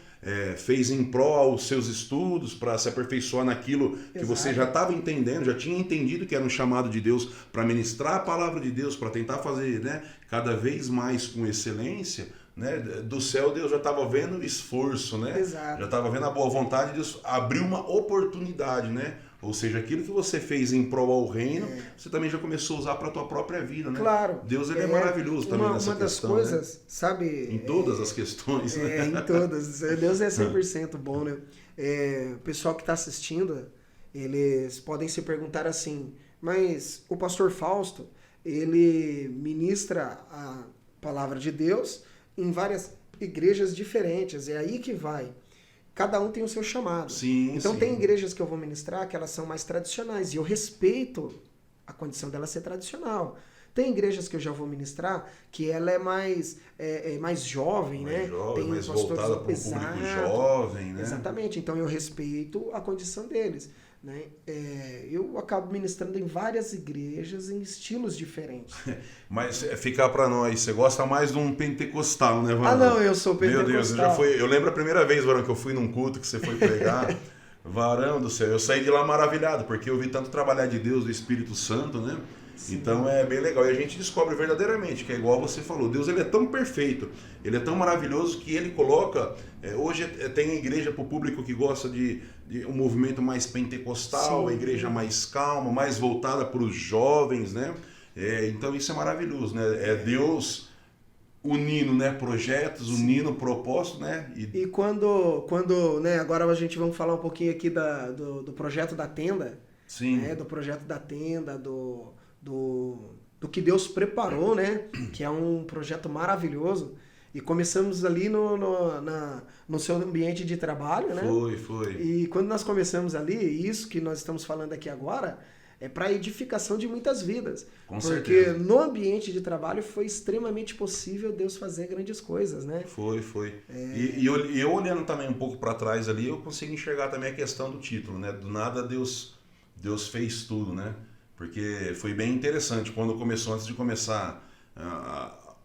Fez em prol aos seus estudos, para se aperfeiçoar naquilo que você já estava entendendo, já tinha entendido que era um chamado de Deus para ministrar a palavra de Deus, para tentar fazer, né, cada vez mais com excelência, né? Do céu Deus já estava vendo esforço, né? Exato. Já estava vendo a boa vontade, Deus abriu uma oportunidade, né? Ou seja, aquilo que você fez em prol ao reino, você também já começou a usar para a tua própria vida, né? Claro. Deus é maravilhoso também nessa questão, uma das coisas, né? sabe... Em todas as questões, né? Em todas. Deus é 100% bom, né? O pessoal que está assistindo, eles podem se perguntar assim, mas o pastor Fausto, ele ministra a palavra de Deus em várias igrejas diferentes, é aí que vai. Cada um tem o seu chamado. Sim, então sim. tem igrejas que eu vou ministrar que elas são mais tradicionais e eu respeito a condição dela ser tradicional. Tem igrejas que eu já vou ministrar que ela é mais jovem, Mais né? jovem, Tem mais pastores- voltada para o Exato. público jovem, né? Exatamente, então eu respeito a condição deles. Né? Eu acabo ministrando em várias igrejas em estilos diferentes. Mas ficar para nós, você gosta mais de um pentecostal, né, Varão? Ah, não, eu sou pentecostal. Meu Deus, eu lembro a primeira vez, Varão, que eu fui num culto que você foi pregar. Varão do céu, eu saí de lá maravilhado, porque eu vi tanto trabalhar de Deus, do Espírito Santo, né? Sim. Então é bem legal. E a gente descobre verdadeiramente que é igual você falou, Deus ele é tão perfeito, ele é tão maravilhoso que ele coloca... hoje tem igreja para o público que gosta de um movimento mais pentecostal, a igreja mais calma, mais voltada para os jovens, né? Então isso é maravilhoso, né? É Deus unindo, né, projetos, unindo propósitos, né? E quando né, agora a gente vamos falar um pouquinho aqui do projeto da tenda. Sim. Né, do projeto da tenda, do que Deus preparou, né? Que é um projeto maravilhoso. E começamos ali no seu ambiente de trabalho, né? Foi. E quando nós começamos ali, isso que nós estamos falando aqui agora, é para a edificação de muitas vidas. Com Porque certeza. no ambiente de trabalho foi extremamente possível Deus fazer grandes coisas, né? Foi. E eu olhando também um pouco para trás ali, eu consigo enxergar também a questão do título, né? Do nada Deus fez tudo, né? Porque foi bem interessante quando começou, antes de começar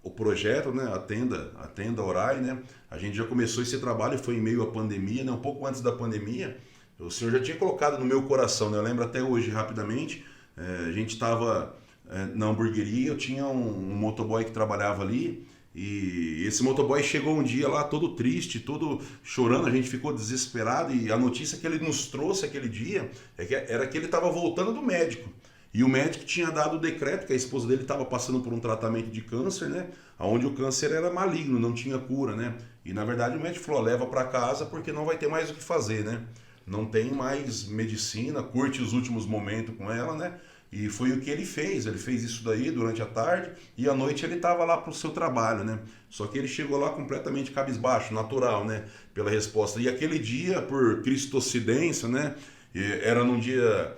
o projeto, né? A tenda Orai, né? A gente já começou esse trabalho, foi em meio à pandemia, né? Um pouco antes da pandemia. O Senhor já tinha colocado no meu coração, né? Eu lembro até hoje, rapidamente, a gente estava na hamburgueria, eu tinha um motoboy que trabalhava ali, e esse motoboy chegou um dia lá todo triste, todo chorando, a gente ficou desesperado, e a notícia que ele nos trouxe aquele dia era que ele estava voltando do médico. E o médico tinha dado o decreto que a esposa dele estava passando por um tratamento de câncer, né? Onde o câncer era maligno, não tinha cura, né? E na verdade o médico falou, leva para casa porque não vai ter mais o que fazer, né? Não tem mais medicina, curte os últimos momentos com ela, né? E foi o que ele fez isso daí durante a tarde e à noite ele estava lá para o seu trabalho, né? Só que ele chegou lá completamente cabisbaixo, natural, né? Pela resposta. E aquele dia, por cristocidência, né? Era num dia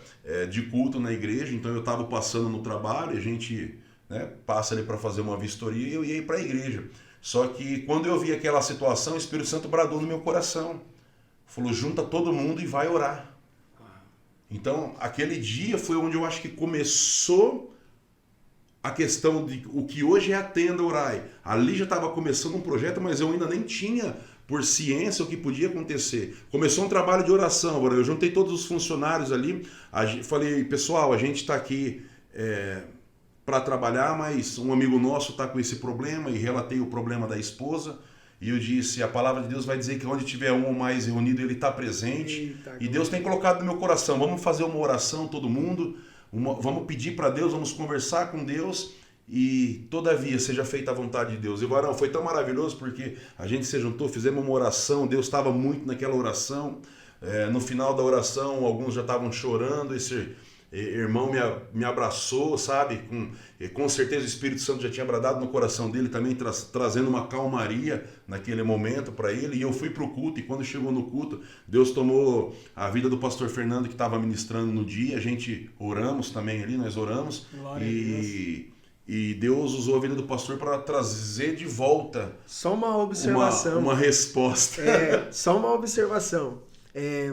de culto na igreja, então eu estava passando no trabalho, a gente, né, passa ali para fazer uma vistoria e eu ia ir para a igreja. Só que quando eu vi aquela situação, o Espírito Santo bradou no meu coração. Falou, junta todo mundo e vai orar. Então, aquele dia foi onde eu acho que começou a questão de o que hoje é a Tenda Orai. Ali já estava começando um projeto, mas eu ainda nem tinha por ciência o que podia acontecer. Começou um trabalho de oração. Agora, eu juntei todos os funcionários ali, falei, pessoal, a gente está aqui para trabalhar, mas um amigo nosso está com esse problema, e relatei o problema da esposa. E eu disse, a palavra de Deus vai dizer que onde tiver um ou mais reunido, ele está presente. Eita, e Deus tem colocado no meu coração, vamos fazer uma oração todo mundo, vamos pedir para Deus, vamos conversar com Deus e todavia seja feita a vontade de Deus. E Varão, foi tão maravilhoso porque a gente se juntou, fizemos uma oração, Deus estava muito naquela oração. No final da oração, alguns já estavam chorando, esse irmão me abraçou, sabe? Com certeza o Espírito Santo já tinha bradado no coração dele também, trazendo uma calmaria naquele momento para ele. E eu fui para o culto, e quando chegou no culto, Deus tomou a vida do pastor Fernando, que estava ministrando no dia. A gente oramos também ali, nós oramos. E Deus usou a vida do pastor para trazer de volta só uma observação, uma resposta. Só uma observação.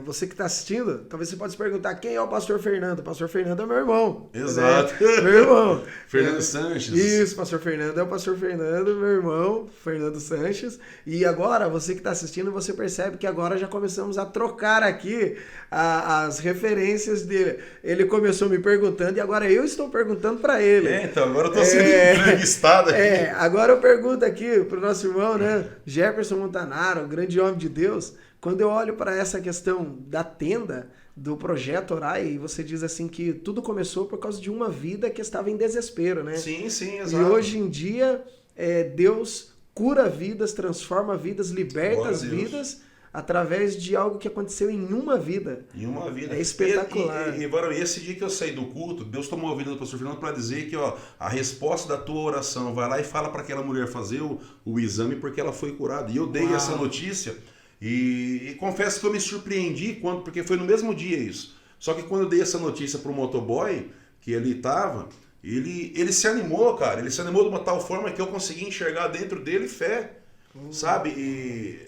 Você que está assistindo, talvez você possa se perguntar quem é o pastor Fernando. O pastor Fernando é meu irmão. Exato. Né? Meu irmão. Fernando Sanches. Isso, pastor Fernando é o pastor Fernando, meu irmão, Fernando Sanches. E agora, você que está assistindo, você percebe que agora já começamos a trocar aqui as referências dele. Ele começou me perguntando e agora eu estou perguntando para ele. Então, agora eu estou sendo entrevistado aqui. Agora eu pergunto aqui para o nosso irmão, né, Jefferson Montanaro, o grande homem de Deus. Quando eu olho para essa questão da tenda, do projeto Orai, e você diz assim que tudo começou por causa de uma vida que estava em desespero, né? Sim, exato. E hoje em dia, Deus cura vidas, transforma vidas, liberta as vidas através de algo que aconteceu em uma vida. Em uma vida. É espetacular. E esse dia que eu saí do culto, Deus tomou a vida do pastor Fernando para dizer que a resposta da tua oração, vai lá e fala para aquela mulher fazer o exame porque ela foi curada. E eu dei essa notícia. E confesso que eu me surpreendi porque foi no mesmo dia isso. Só que quando eu dei essa notícia para o motoboy, que ele estava, ele se animou, cara. Ele se animou de uma tal forma que eu consegui enxergar dentro dele fé, sabe? E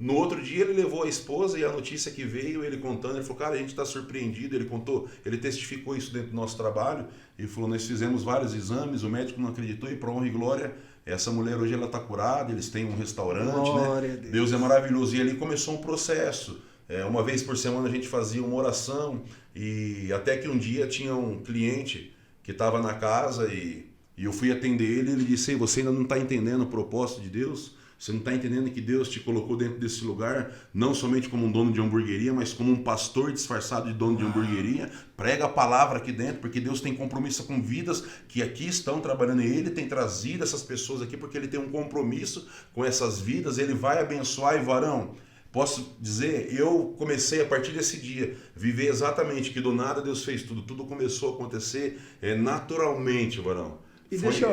no outro dia ele levou a esposa e a notícia que veio, ele contando, ele falou, cara, a gente está surpreendido. Ele contou, ele testificou isso dentro do nosso trabalho. Ele falou, nós fizemos vários exames, o médico não acreditou e para honra e glória, essa mulher hoje ela está curada, eles têm um restaurante, Glória né? a Deus. Deus é maravilhoso. E ali começou um processo. Uma vez por semana a gente fazia uma oração e até que um dia tinha um cliente que estava na casa e eu fui atender ele e ele disse, você ainda não está entendendo o propósito de Deus? Você não está entendendo que Deus te colocou dentro desse lugar, não somente como um dono de hamburgueria, mas como um pastor disfarçado de dono de hamburgueria. Prega a palavra aqui dentro, porque Deus tem compromisso com vidas que aqui estão trabalhando. E Ele tem trazido essas pessoas aqui porque Ele tem um compromisso com essas vidas. Ele vai abençoar. E varão, posso dizer, eu comecei a partir desse dia viver exatamente que do nada Deus fez tudo. Tudo começou a acontecer naturalmente, varão. E deixa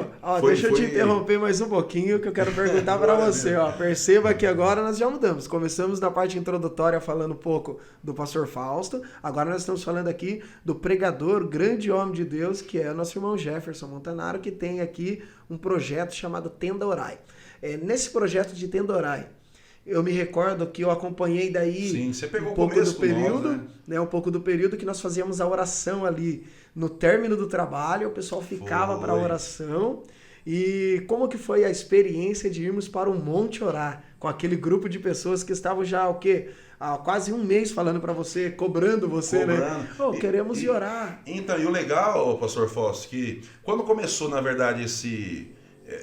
eu te interromper mais um pouquinho que eu quero perguntar para você. Perceba que agora nós já mudamos. Começamos na parte introdutória falando um pouco do pastor Fausto. Agora nós estamos falando aqui do pregador, grande homem de Deus, que é o nosso irmão Jefferson Montanaro, que tem aqui um projeto chamado Tenda Orai. Nesse projeto de Tenda Orai, eu me recordo que eu acompanhei daí. Sim, você pegou um pouco o começo do período, nós, né? Um pouco do período que nós fazíamos a oração ali no término do trabalho, o pessoal ficava para a oração. E como que foi a experiência de irmos para um monte orar com aquele grupo de pessoas que estavam já há quase um mês falando para você, cobrando você, né? Queremos ir orar. Então, e o legal, pastor Fausto, que quando começou, na verdade,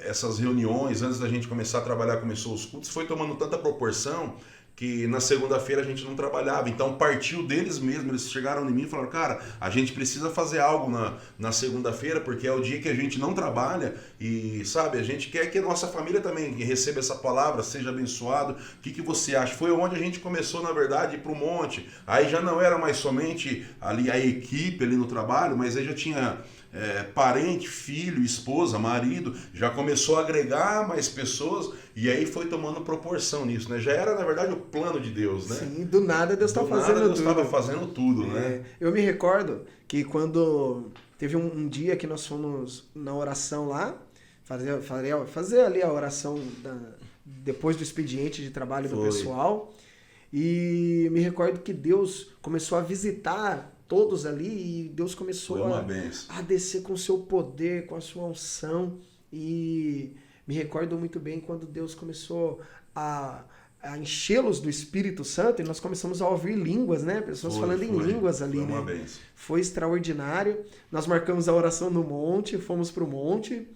essas reuniões, antes da gente começar a trabalhar, começou os cultos, foi tomando tanta proporção que na segunda-feira a gente não trabalhava. Então partiu deles mesmos, eles chegaram em mim e falaram, cara, a gente precisa fazer algo na segunda-feira, porque é o dia que a gente não trabalha e, sabe, a gente quer que a nossa família também receba essa palavra, seja abençoado. O que você acha? Foi onde a gente começou, na verdade, ir para o monte. Aí já não era mais somente ali a equipe ali no trabalho, mas aí já tinha parente, filho, esposa, marido, já começou a agregar mais pessoas e aí foi tomando proporção nisso, né? Já era, na verdade, o plano de Deus, né? Sim, do nada Deus estava fazendo tudo. Deus estava fazendo tudo, né? Eu me recordo que quando teve um dia que nós fomos na oração lá, fazer ali a oração depois do expediente de trabalho do pessoal, e me recordo que Deus começou a visitar todos ali e Deus começou a descer com o seu poder, com a sua unção. E me recordo muito bem quando Deus começou a enchê-los do Espírito Santo e nós começamos a ouvir línguas, né? Pessoas falando em línguas ali, foi né? uma benção. Foi extraordinário. Nós marcamos a oração no monte, fomos para o monte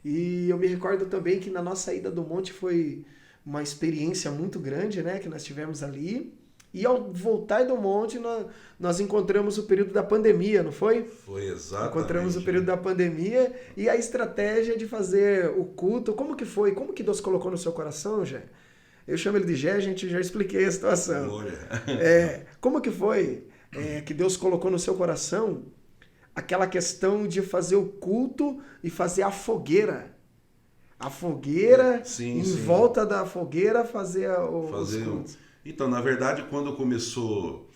e eu me recordo também que na nossa ida do monte foi uma experiência muito grande, né? Que nós tivemos ali. E ao voltar do monte, nós encontramos o período da pandemia, não foi? Foi exatamente. Encontramos o período da pandemia e a estratégia de fazer o culto. Como que foi? Como que Deus colocou no seu coração, Gé? Eu chamo ele de Gé, gente, já expliquei a situação. Glória. Como que foi que Deus colocou no seu coração aquela questão de fazer o culto e fazer a fogueira? A fogueira, sim. volta da fogueira, fazer os cultos. Então, na verdade, quando começou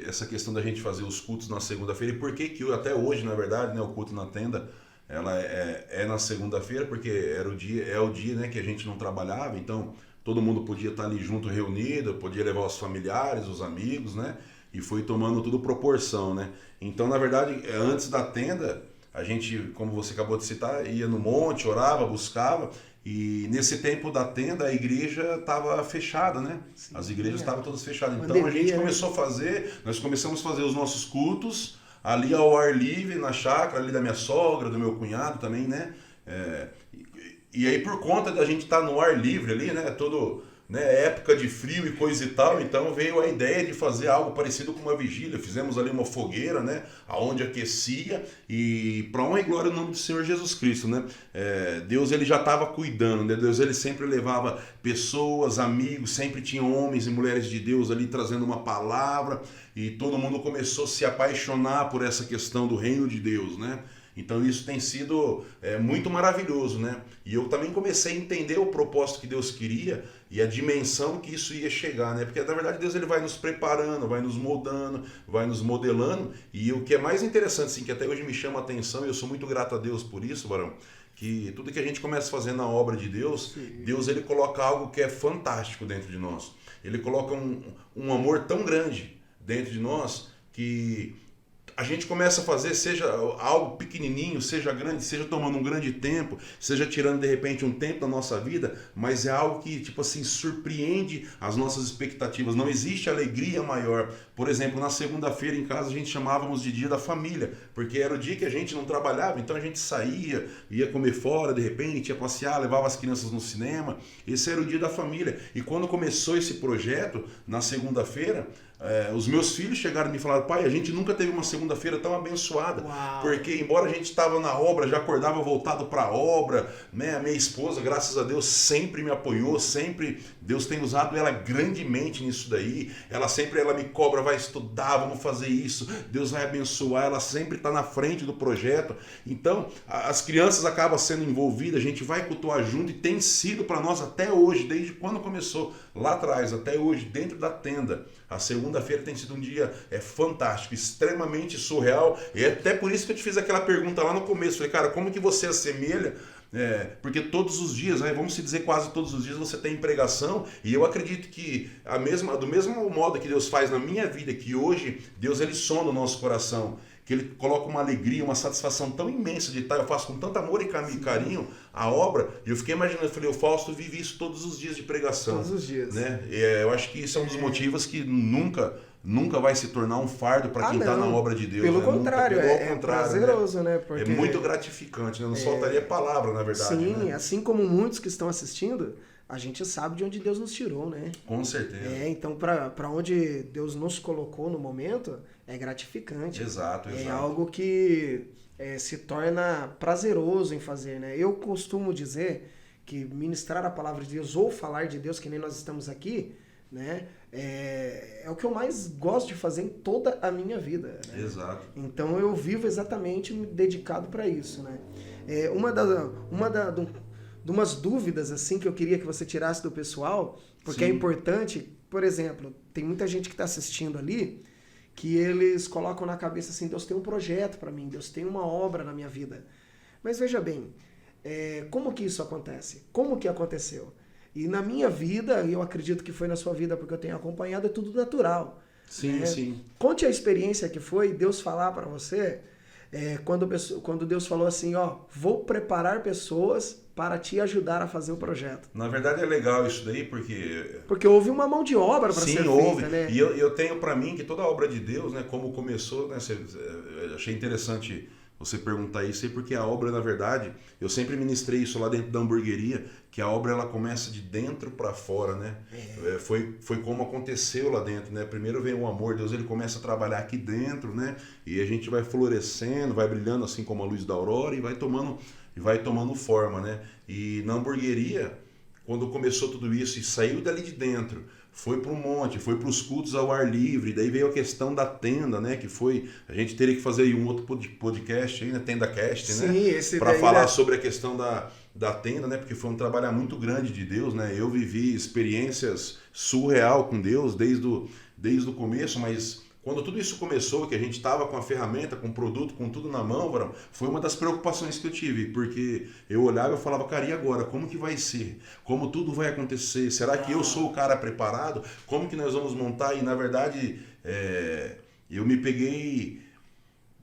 essa questão da gente fazer os cultos na segunda-feira, e por que até hoje, na verdade, né, o culto na tenda, ela é na segunda-feira, porque é o dia, né, que a gente não trabalhava, então todo mundo podia estar ali junto, reunido, podia levar os familiares, os amigos, né, e foi tomando tudo proporção, né. Então, na verdade, antes da tenda, a gente, como você acabou de citar, ia no monte, orava, buscava. E nesse tempo da tenda, a igreja estava fechada, né? Sim, as igrejas estavam todas fechadas. Então a gente começou nós começamos a fazer os nossos cultos ali ao ar livre, na chácara ali da minha sogra, do meu cunhado também, né? E aí por conta da gente estar no ar livre ali, né? Época de frio e coisa e tal, então veio a ideia de fazer algo parecido com uma vigília. Fizemos ali uma fogueira, né, aonde aquecia, e para honra e glória no nome do Senhor Jesus Cristo, né? Deus ele já estava cuidando, né? Deus ele sempre levava pessoas, amigos, sempre tinha homens e mulheres de Deus ali trazendo uma palavra, e todo mundo começou a se apaixonar por essa questão do reino de Deus, né? Então isso tem sido muito maravilhoso, né? E eu também comecei a entender o propósito que Deus queria e a dimensão que isso ia chegar, né? Porque na verdade Deus ele vai nos preparando, vai nos moldando, vai nos modelando. E o que é mais interessante, assim, que até hoje me chama a atenção, e eu sou muito grato a Deus por isso, Varão, que tudo que a gente começa a fazer na obra de Deus, sim, Deus ele coloca algo que é fantástico dentro de nós. Ele coloca um amor tão grande dentro de nós que a gente começa a fazer, seja algo pequenininho, seja grande, seja tomando um grande tempo, seja tirando de repente um tempo da nossa vida, mas é algo que, tipo assim, surpreende as nossas expectativas. Não existe alegria maior. Por exemplo, na segunda-feira em casa a gente chamávamos de dia da família, porque era o dia que a gente não trabalhava, então a gente saía, ia comer fora de repente, ia passear, levava as crianças no cinema. Esse era o dia da família. E quando começou esse projeto, na segunda-feira, os meus filhos chegaram e me falaram: pai, a gente nunca teve uma segunda-feira tão abençoada. Uau. Porque embora a gente estava na obra, já acordava voltado para a obra, né? A minha esposa, graças a Deus, sempre me apoiou, sempre Deus tem usado ela grandemente nisso daí. Ela sempre me cobra: vai estudar, vamos fazer isso, Deus vai abençoar. Ela sempre está na frente do projeto. Então as crianças acabam sendo envolvidas, a gente vai cultuar junto, e tem sido para nós até hoje, desde quando começou lá atrás até hoje, dentro da tenda. A segunda-feira tem sido um dia fantástico, extremamente surreal, e é até por isso que eu te fiz aquela pergunta lá no começo. Falei: cara, como que você assemelha? Porque todos os dias, vamos se dizer quase todos os dias, você tem pregação, e eu acredito que do mesmo modo que Deus faz na minha vida, que hoje Deus ele sonda o nosso coração, que ele coloca uma alegria, uma satisfação tão imensa de estar, eu faço com tanto amor e carinho a obra, e eu fiquei imaginando, eu falei: o Fausto vive isso todos os dias de pregação. Todos os dias. Né? Eu acho que isso é um dos motivos que nunca vai se tornar um fardo para quem está na obra de Deus. Pelo contrário, é prazeroso, né? Porque é muito gratificante, né? Não faltaria palavra, na verdade. Sim, né? Assim como muitos que estão assistindo, a gente sabe de onde Deus nos tirou, né? Com certeza. Então, para onde Deus nos colocou no momento, é gratificante. Exato. É algo que se torna prazeroso em fazer, né? Eu costumo dizer que ministrar a palavra de Deus ou falar de Deus, que nem nós estamos aqui, né? É o que eu mais gosto de fazer em toda a minha vida. Né? Exato. Então eu vivo exatamente dedicado para isso, né? Umas dúvidas assim que eu queria que você tirasse do pessoal, porque Sim. É importante. Por exemplo, tem muita gente que está assistindo ali que eles colocam na cabeça assim: Deus tem um projeto para mim, Deus tem uma obra na minha vida. Mas veja bem, como que isso acontece? Como que aconteceu? E na minha vida, e eu acredito que foi na sua vida, porque eu tenho acompanhado, é tudo natural. Sim, sim. Conte a experiência que foi Deus falar para você, quando Deus falou assim: vou preparar pessoas para te ajudar a fazer o projeto. Na verdade é legal isso daí, porque... Porque houve uma mão de obra para ser feita, houve. Né? E eu tenho para mim que toda a obra de Deus, né, como começou, né, achei interessante você perguntar isso aí, porque a obra, na verdade, eu sempre ministrei isso lá dentro da hamburgueria, que a obra ela começa de dentro para fora, né? Foi como aconteceu lá dentro, né? Primeiro vem o amor, Deus ele começa a trabalhar aqui dentro, né? E a gente vai florescendo, vai brilhando assim como a luz da aurora e vai tomando forma, né? E na hamburgueria, quando começou tudo isso e saiu dali de dentro, foi para o monte, foi para os cultos ao ar livre, daí veio a questão da tenda, né? Que foi, a gente teria que fazer aí um outro podcast aí, né? TendaCast, né? Sim, para falar sobre a questão da tenda, né? Porque foi um trabalho muito grande de Deus, né? Eu vivi experiências surreal com Deus desde o começo, mas quando tudo isso começou, que a gente estava com a ferramenta, com o produto, com tudo na mão, Varão, foi uma das preocupações que eu tive, porque eu olhava e falava: cara, e agora? Como que vai ser? Como tudo vai acontecer? Será que eu sou o cara preparado? Como que nós vamos montar? E na verdade, eu me peguei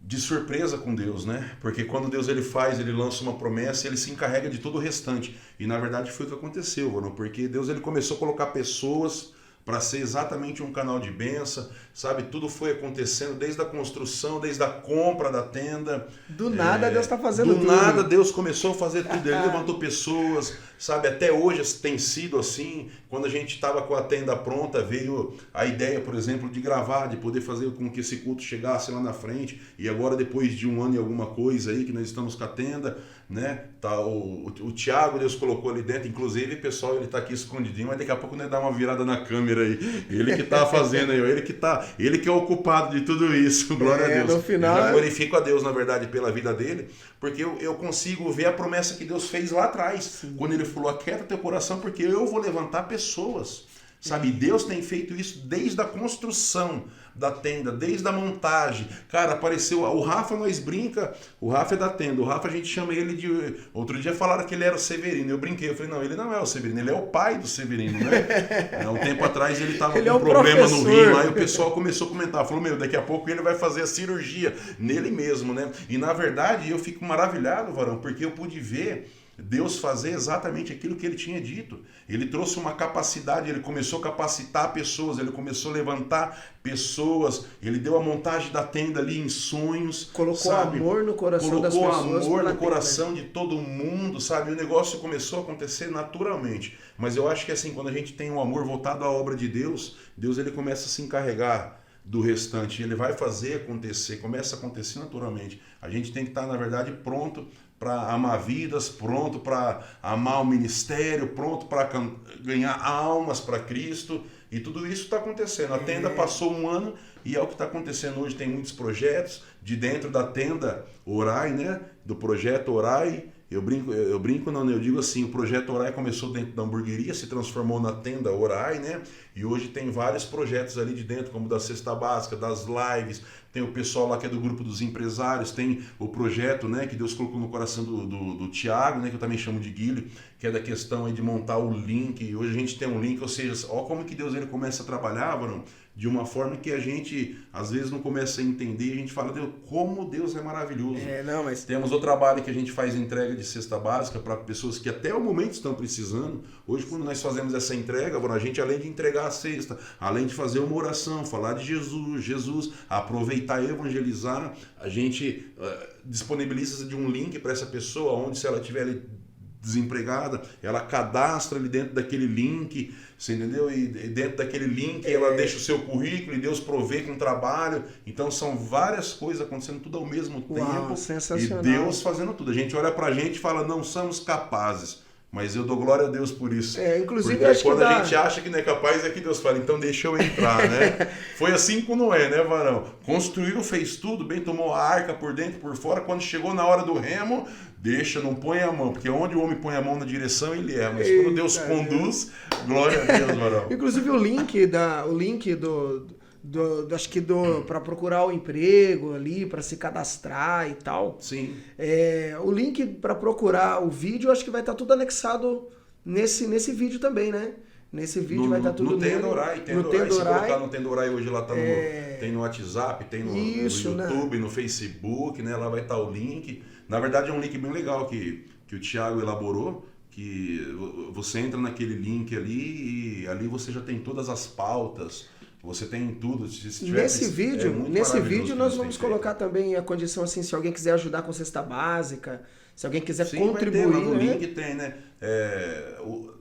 de surpresa com Deus, né? Porque quando Deus ele lança uma promessa, ele se encarrega de todo o restante. E na verdade foi o que aconteceu, Varão, porque Deus ele começou a colocar pessoas para ser exatamente um canal de bênção, sabe? Tudo foi acontecendo desde a construção, desde a compra da tenda. Do nada Deus está fazendo tudo. Do nada Deus começou a fazer tudo. Ele levantou pessoas, sabe? Até hoje tem sido assim. Quando a gente estava com a tenda pronta, veio a ideia, por exemplo, de gravar, de poder fazer com que esse culto chegasse lá na frente. E agora, depois de 1 ano e alguma coisa aí, que nós estamos com a tenda, né? Tá, o Thiago, Deus colocou ali dentro. Inclusive, pessoal, ele está aqui escondidinho, mas daqui a pouco nós dá uma virada na câmera câmera aí. Ele que tá fazendo aí, ele que é o culpado de tudo isso. Glória a Deus. No final, eu glorifico a Deus, na verdade, pela vida dele, porque eu consigo ver a promessa que Deus fez lá atrás. Sim. Quando ele falou, aquieta teu coração, porque eu vou levantar pessoas. Sabe, Deus tem feito isso desde a construção da tenda, desde a montagem. Cara, apareceu o Rafa, nós brinca, o Rafa é da tenda, o Rafa a gente chama ele de... Outro dia falaram que ele era o Severino, eu brinquei, eu falei, não, ele não é o Severino, ele é o pai do Severino, né? Um tempo atrás ele tava com um problema no rim lá e o pessoal começou a comentar, falou, daqui a pouco ele vai fazer a cirurgia nele mesmo, né? E na verdade eu fico maravilhado, Varão, porque eu pude ver Deus fazer exatamente aquilo que ele tinha dito. Ele trouxe uma capacidade, ele começou a capacitar pessoas, ele começou a levantar pessoas, ele deu a montagem da tenda ali em sonhos. Colocou amor no coração das pessoas. Colocou amor no coração de todo mundo, sabe? O negócio começou a acontecer naturalmente. Mas eu acho que assim, quando a gente tem um amor voltado à obra de Deus, Deus ele começa a se encarregar do restante, ele vai fazer acontecer, começa a acontecer naturalmente. A gente tem que estar, na verdade, pronto para amar vidas, pronto para amar o ministério, pronto para ganhar almas para Cristo, e tudo isso está acontecendo. A tenda passou um ano e é o que está acontecendo hoje. Tem muitos projetos de dentro da tenda Orai, né? Do projeto Orai. Eu brinco não, eu digo assim, o projeto Orai começou dentro da hamburgueria, se transformou na tenda Orai, né? E hoje tem vários projetos ali de dentro, como da cesta básica, das lives, tem o pessoal lá que é do grupo dos empresários, tem o projeto, né, que Deus colocou no coração do Tiago, né, que eu também chamo de Guilherme, que é da questão aí de montar o link. Hoje a gente tem um link, ou seja, olha como que Deus ele começa a trabalhar, Varão, de uma forma que a gente às vezes não começa a entender, a gente fala, Deus, como Deus é maravilhoso. Temos o trabalho que a gente faz entrega de cesta básica para pessoas que até o momento estão precisando. Hoje, quando nós fazemos essa entrega, a gente, além de entregar a cesta, além de fazer uma oração, falar de Jesus, aproveitar e evangelizar, a gente disponibiliza de um link para essa pessoa, onde se ela estiver ali desempregada, ela cadastra ali dentro daquele link, você entendeu? E dentro daquele link ela deixa o seu currículo e Deus provê com trabalho. Então são várias coisas acontecendo tudo ao mesmo tempo. Sensacional. E Deus fazendo tudo. A gente olha pra gente e fala, não somos capazes. Mas eu dou glória a Deus por isso. Inclusive, porque acho quando que a gente acha que não é capaz, é que Deus fala, então deixa eu entrar, né? Foi assim com Noé, né, Varão? Construiu, fez tudo bem, tomou a arca por dentro e por fora. Quando chegou na hora do remo, não põe a mão, porque onde o homem põe a mão na direção, ele erra. Mas quando Deus conduz, glória a Deus, Varão. Inclusive o link para procurar o emprego ali, para se cadastrar e tal. Sim. O link para procurar o vídeo, acho que vai estar tudo anexado nesse vídeo também, né? Nesse vídeo vai estar tudo no Tenda Orai. Se colocar no Tenda Orai hoje, lá tá tem no WhatsApp, tem no YouTube, no Facebook, né? Lá vai estar o link. Na verdade é um link bem legal que o Thiago elaborou, que você entra naquele link ali e ali você já tem todas as pautas. Você tem tudo. Nesse vídeo nós vamos colocar também a condição assim, se alguém quiser ajudar com cesta básica, se alguém quiser contribuir. Vai ter, no link tem, né?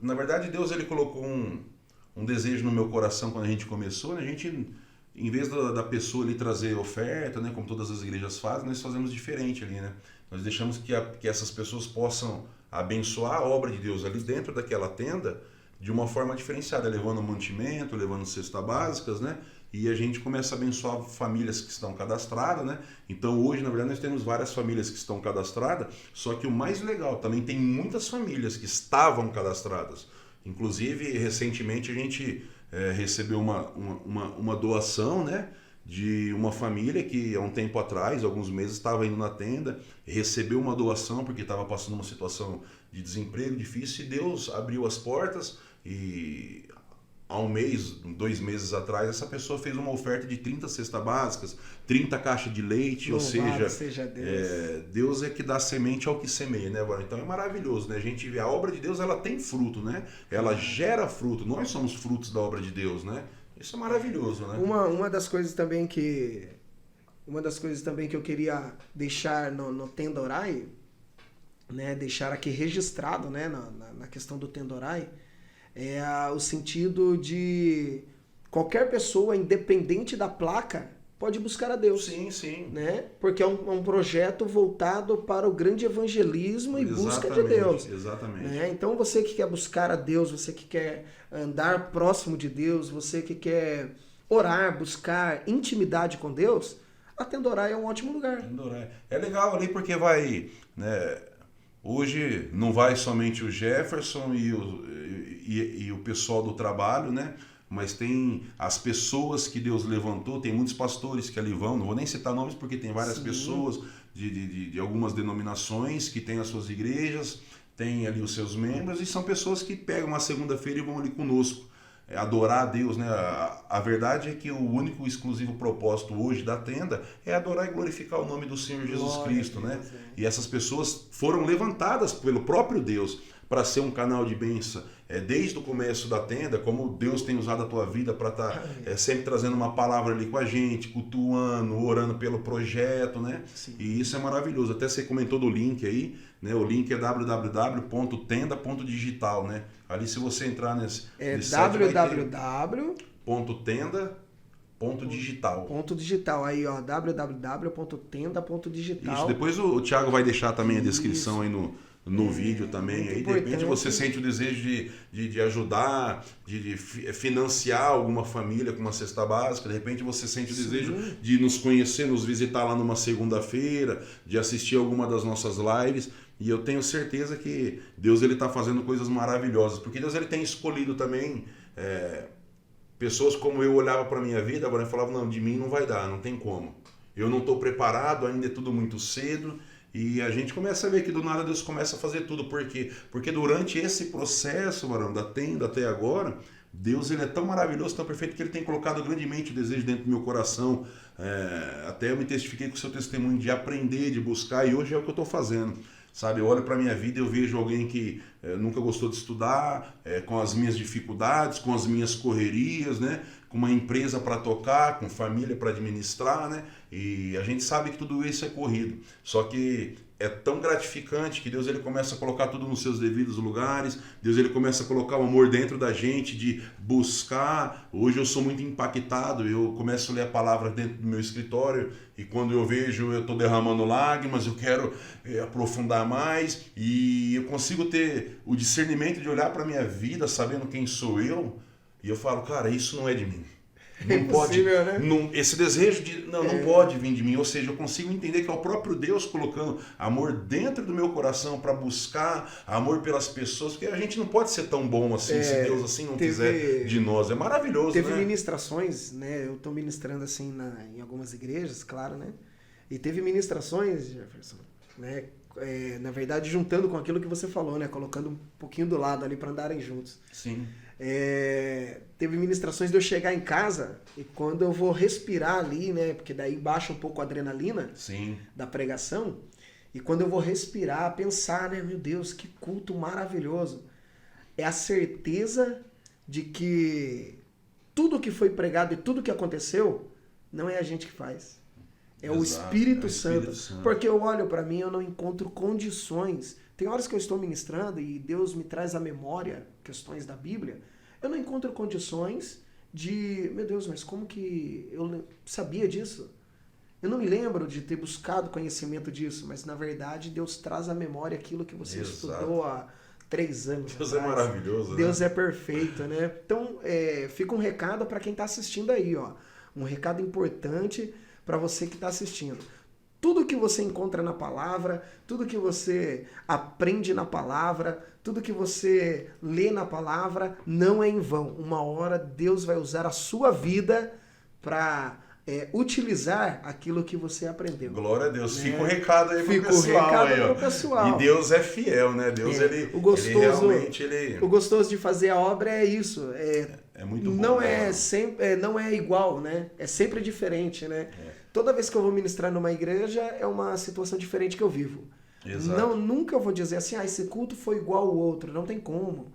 Na verdade, Deus ele colocou um desejo no meu coração quando a gente começou, né? A gente, em vez da pessoa ali trazer oferta, né? Como todas as igrejas fazem, nós fazemos diferente ali, né? Nós deixamos que essas pessoas possam abençoar a obra de Deus ali dentro daquela tenda, de uma forma diferenciada, levando mantimento, levando cestas básicas, né? E a gente começa a abençoar famílias que estão cadastradas, né? Então hoje, na verdade, nós temos várias famílias que estão cadastradas, só que o mais legal, também tem muitas famílias que estavam cadastradas. Inclusive, recentemente a gente recebeu uma doação, né? De uma família que há um tempo atrás, alguns meses, estava indo na tenda, recebeu uma doação porque estava passando uma situação de desemprego difícil, e Deus abriu as portas. E há 2 meses atrás, essa pessoa fez uma oferta de 30 cestas básicas, 30 caixas de leite, Louvado seja Deus. Deus é que dá semente ao que semeia, né? Então é maravilhoso, né? A gente vê a obra de Deus, ela tem fruto, né? Ela gera fruto, nós somos frutos da obra de Deus, né? Isso é maravilhoso, né? Uma das coisas também que eu queria deixar no Tenda Orai, né? Deixar aqui registrado, né? Na questão do Tenda Orai, o sentido de qualquer pessoa, independente da placa, pode buscar a Deus. Sim, sim. Né? Porque é um projeto voltado para o grande evangelismo e busca de Deus. Exatamente. Né? Então você que quer buscar a Deus, você que quer andar próximo de Deus, você que quer orar, buscar intimidade com Deus, a Tendorai é um ótimo lugar. Tendorai. É legal ali porque vai, né, hoje não vai somente o Jefferson e o pessoal do trabalho, né? Mas tem as pessoas que Deus levantou, tem muitos pastores que ali vão, não vou nem citar nomes porque tem várias pessoas de algumas denominações que têm as suas igrejas, tem ali os seus membros e são pessoas que pegam uma segunda-feira e vão ali conosco. Adorar a Deus, né? A verdade é que o único exclusivo propósito hoje da tenda é adorar e glorificar o nome do Senhor Jesus Cristo, né? E essas pessoas foram levantadas pelo próprio Deus para ser um canal de bênção. Desde o começo da tenda, como Deus tem usado a tua vida para estar sempre trazendo uma palavra ali com a gente, cultuando, orando pelo projeto, né? Sim. E isso é maravilhoso. Até você comentou do link aí, né? O link é www.tenda.digital, né? Ali se você entrar nesse www.tenda.digital. Digital aí, ó, www.tenda.digital. Isso, depois o Thiago vai deixar também a descrição aí no vídeo também. Aí de repente você sente o desejo de ajudar, de financiar alguma família com uma cesta básica, de repente você sente o desejo de nos conhecer, nos visitar lá numa segunda-feira, de assistir alguma das nossas lives. E eu tenho certeza que Deus está fazendo coisas maravilhosas, porque Deus tem escolhido também pessoas como eu olhava para a minha vida, agora eu falava, não, de mim não vai dar, não tem como. Eu não estou preparado, ainda é tudo muito cedo. E a gente começa a ver que do nada Deus começa a fazer tudo. Por quê? Porque durante esse processo, Marão, da tenda até agora, Deus é tão maravilhoso, tão perfeito, que Ele tem colocado grandemente o desejo dentro do meu coração. Até eu me testifiquei com o seu testemunho de aprender, de buscar, e hoje é o que eu estou fazendo. Sabe, eu olho para a minha vida e eu vejo alguém que nunca gostou de estudar, com as minhas dificuldades, com as minhas correrias, né? Com uma empresa para tocar, com família para administrar, né? E a gente sabe que tudo isso é corrido. Só que é tão gratificante que Deus começa a colocar tudo nos seus devidos lugares. Deus começa a colocar o amor dentro da gente, de buscar. Hoje eu sou muito impactado, eu começo a ler a palavra dentro do meu escritório e quando eu vejo eu estou derramando lágrimas, eu quero aprofundar mais e eu consigo ter o discernimento de olhar para a minha vida sabendo quem sou eu e eu falo, cara, isso não é de mim. Não pode, né? Esse desejo não pode vir de mim, ou seja, eu consigo entender que é o próprio Deus colocando amor dentro do meu coração para buscar amor pelas pessoas, porque a gente não pode ser tão bom assim se Deus assim não quiser de nós. É maravilhoso, teve né? Ministrações, né? Eu estou ministrando assim em algumas igrejas, claro, né? E teve ministrações, Jefferson, né? Na verdade, juntando com aquilo que você falou, né? Colocando um pouquinho do lado ali para andarem juntos. Sim. Teve ministrações de eu chegar em casa e quando eu vou respirar ali, né? Porque daí baixa um pouco a adrenalina da pregação. E quando eu vou respirar, pensar, né? Meu Deus, que culto maravilhoso. É a certeza de que tudo que foi pregado e tudo que aconteceu não é a gente que faz. É o Espírito Santo. Porque eu olho para mim, eu não encontro condições. Tem horas que eu estou ministrando e Deus me traz à memória questões da Bíblia. Eu não encontro condições de... Meu Deus, mas como que eu sabia disso? Eu não me lembro de ter buscado conhecimento disso, mas na verdade Deus traz à memória aquilo que você estudou há 3 anos Deus atrás. É maravilhoso, Deus né? É perfeito, né? Então, fica um recado para quem está assistindo aí, ó. Um recado importante para você que está assistindo. Tudo que você encontra na palavra, tudo que você aprende na palavra, tudo que você lê na palavra, não é em vão. Uma hora Deus vai usar a sua vida para utilizar aquilo que você aprendeu. Glória a Deus. Fica o recado aí pro pessoal. E Deus é fiel, né? Deus, o gostoso, ele realmente... O gostoso de fazer a obra é isso. É muito bom. Não não é igual, né? É sempre diferente, né? Toda vez que eu vou ministrar numa igreja, é uma situação diferente que eu vivo. Exato. Nunca vou dizer assim, esse culto foi igual ao outro. Não tem como.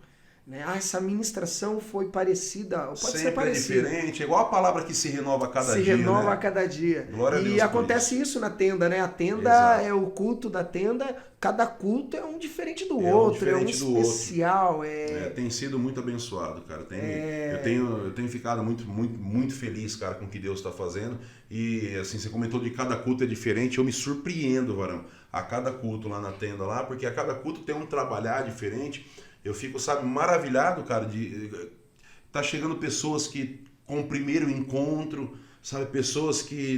né? Ah, essa ministração foi parecida, pode Sempre ser parecida. é diferente, é igual a palavra que se renova a cada dia. Se renova né? a cada dia. Glória a Deus E por acontece isso na tenda, né? A tenda Exato. é o culto da tenda, cada culto é um diferente do É um outro, diferente é do um especial. Tem sido muito abençoado, cara. Eu tenho ficado muito feliz, cara, com o que Deus está fazendo. E assim, você comentou de cada culto é diferente, eu me surpreendo, varão, a cada culto lá na tenda lá, porque a cada culto tem um trabalhar diferente. Eu fico, sabe, maravilhado, cara, de tá chegando pessoas que com o primeiro encontro, sabe, pessoas que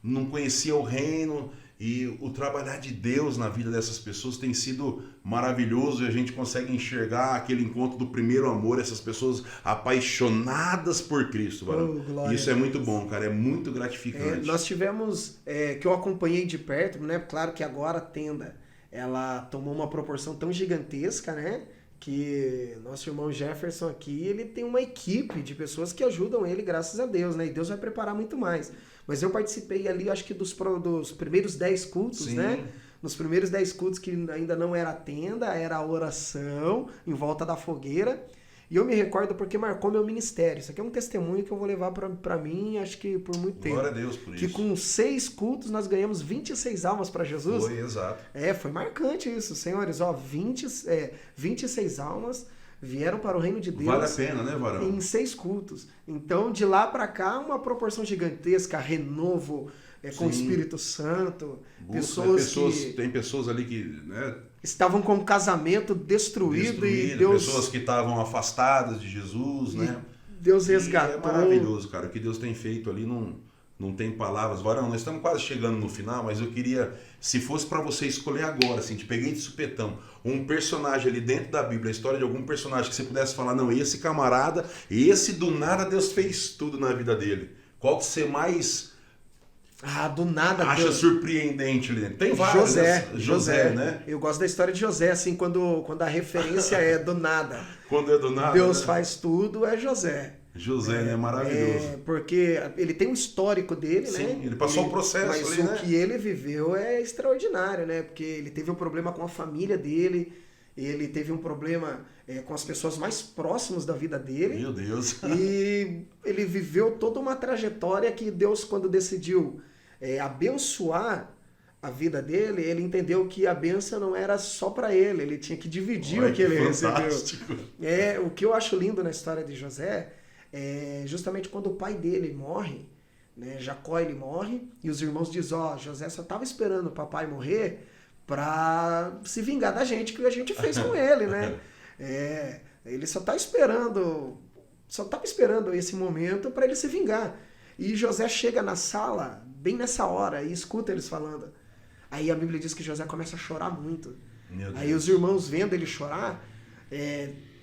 não conheciam o reino, e o trabalhar de Deus na vida dessas pessoas tem sido maravilhoso, e a gente consegue enxergar aquele encontro do primeiro amor, essas pessoas apaixonadas por Cristo, varão. Isso é muito bom, cara, é muito gratificante. Nós tivemos, que eu acompanhei de perto, né? Claro que agora a tenda, ela tomou uma proporção tão gigantesca, né? Que nosso irmão Jefferson aqui, ele tem uma equipe de pessoas que ajudam ele, graças a Deus, né? E Deus vai preparar muito mais. Mas eu participei ali, acho que dos primeiros 10 cultos, Sim. né? Nos primeiros 10 cultos que ainda não era tenda, era a oração em volta da fogueira. E eu me recordo porque marcou meu ministério. Isso aqui é um testemunho que eu vou levar pra mim, acho que por muito tempo. Glória a Deus por isso. Que com 6 cultos nós ganhamos 26 almas para Jesus. Foi, exato. Foi marcante isso, senhores. 26 almas vieram para o reino de Deus. Vale a pena, né, varão? Em 6 cultos. Então, de lá para cá, uma proporção gigantesca, renovo com o Espírito Santo. Tem pessoas ali que... né, estavam com o casamento destruído e Deus... Pessoas que estavam afastadas de Jesus, né? Deus resgatou. E é maravilhoso, cara. O que Deus tem feito ali não tem palavras. Varão, nós estamos quase chegando no final, mas eu queria, se fosse para você escolher agora, assim, te peguei de supetão, um personagem ali dentro da Bíblia, a história de algum personagem que você pudesse falar, não, esse camarada, esse do nada Deus fez tudo na vida dele. Qual que você mais... do nada. Acha Deus... surpreendente ali dentro? Tem vários, José, né? Eu gosto da história de José, assim, quando a referência é do nada. Quando é do nada, Deus né? faz tudo, é José. José, né? Maravilhoso. Porque ele tem um histórico dele, Sim, né? ele passou o processo mas ali, o né? que ele viveu é extraordinário, né? Porque ele teve um problema com a família dele, ele teve um problema com as pessoas mais próximas da vida dele. Meu Deus. E ele viveu toda uma trajetória que Deus, quando decidiu abençoar a vida dele, ele entendeu que a bênção não era só para ele tinha que dividir o que ele fantástico. recebeu. O que eu acho lindo na história de José é justamente quando o pai dele morre, né? Jacó, ele morre, e os irmãos dizem, José só estava esperando o papai morrer para se vingar da gente, que a gente fez com ele, né? Ele só estava esperando esse momento para ele se vingar. E José chega na sala, bem nessa hora, e escuta eles falando. Aí a Bíblia diz que José começa a chorar muito. Aí os irmãos, vendo ele chorar,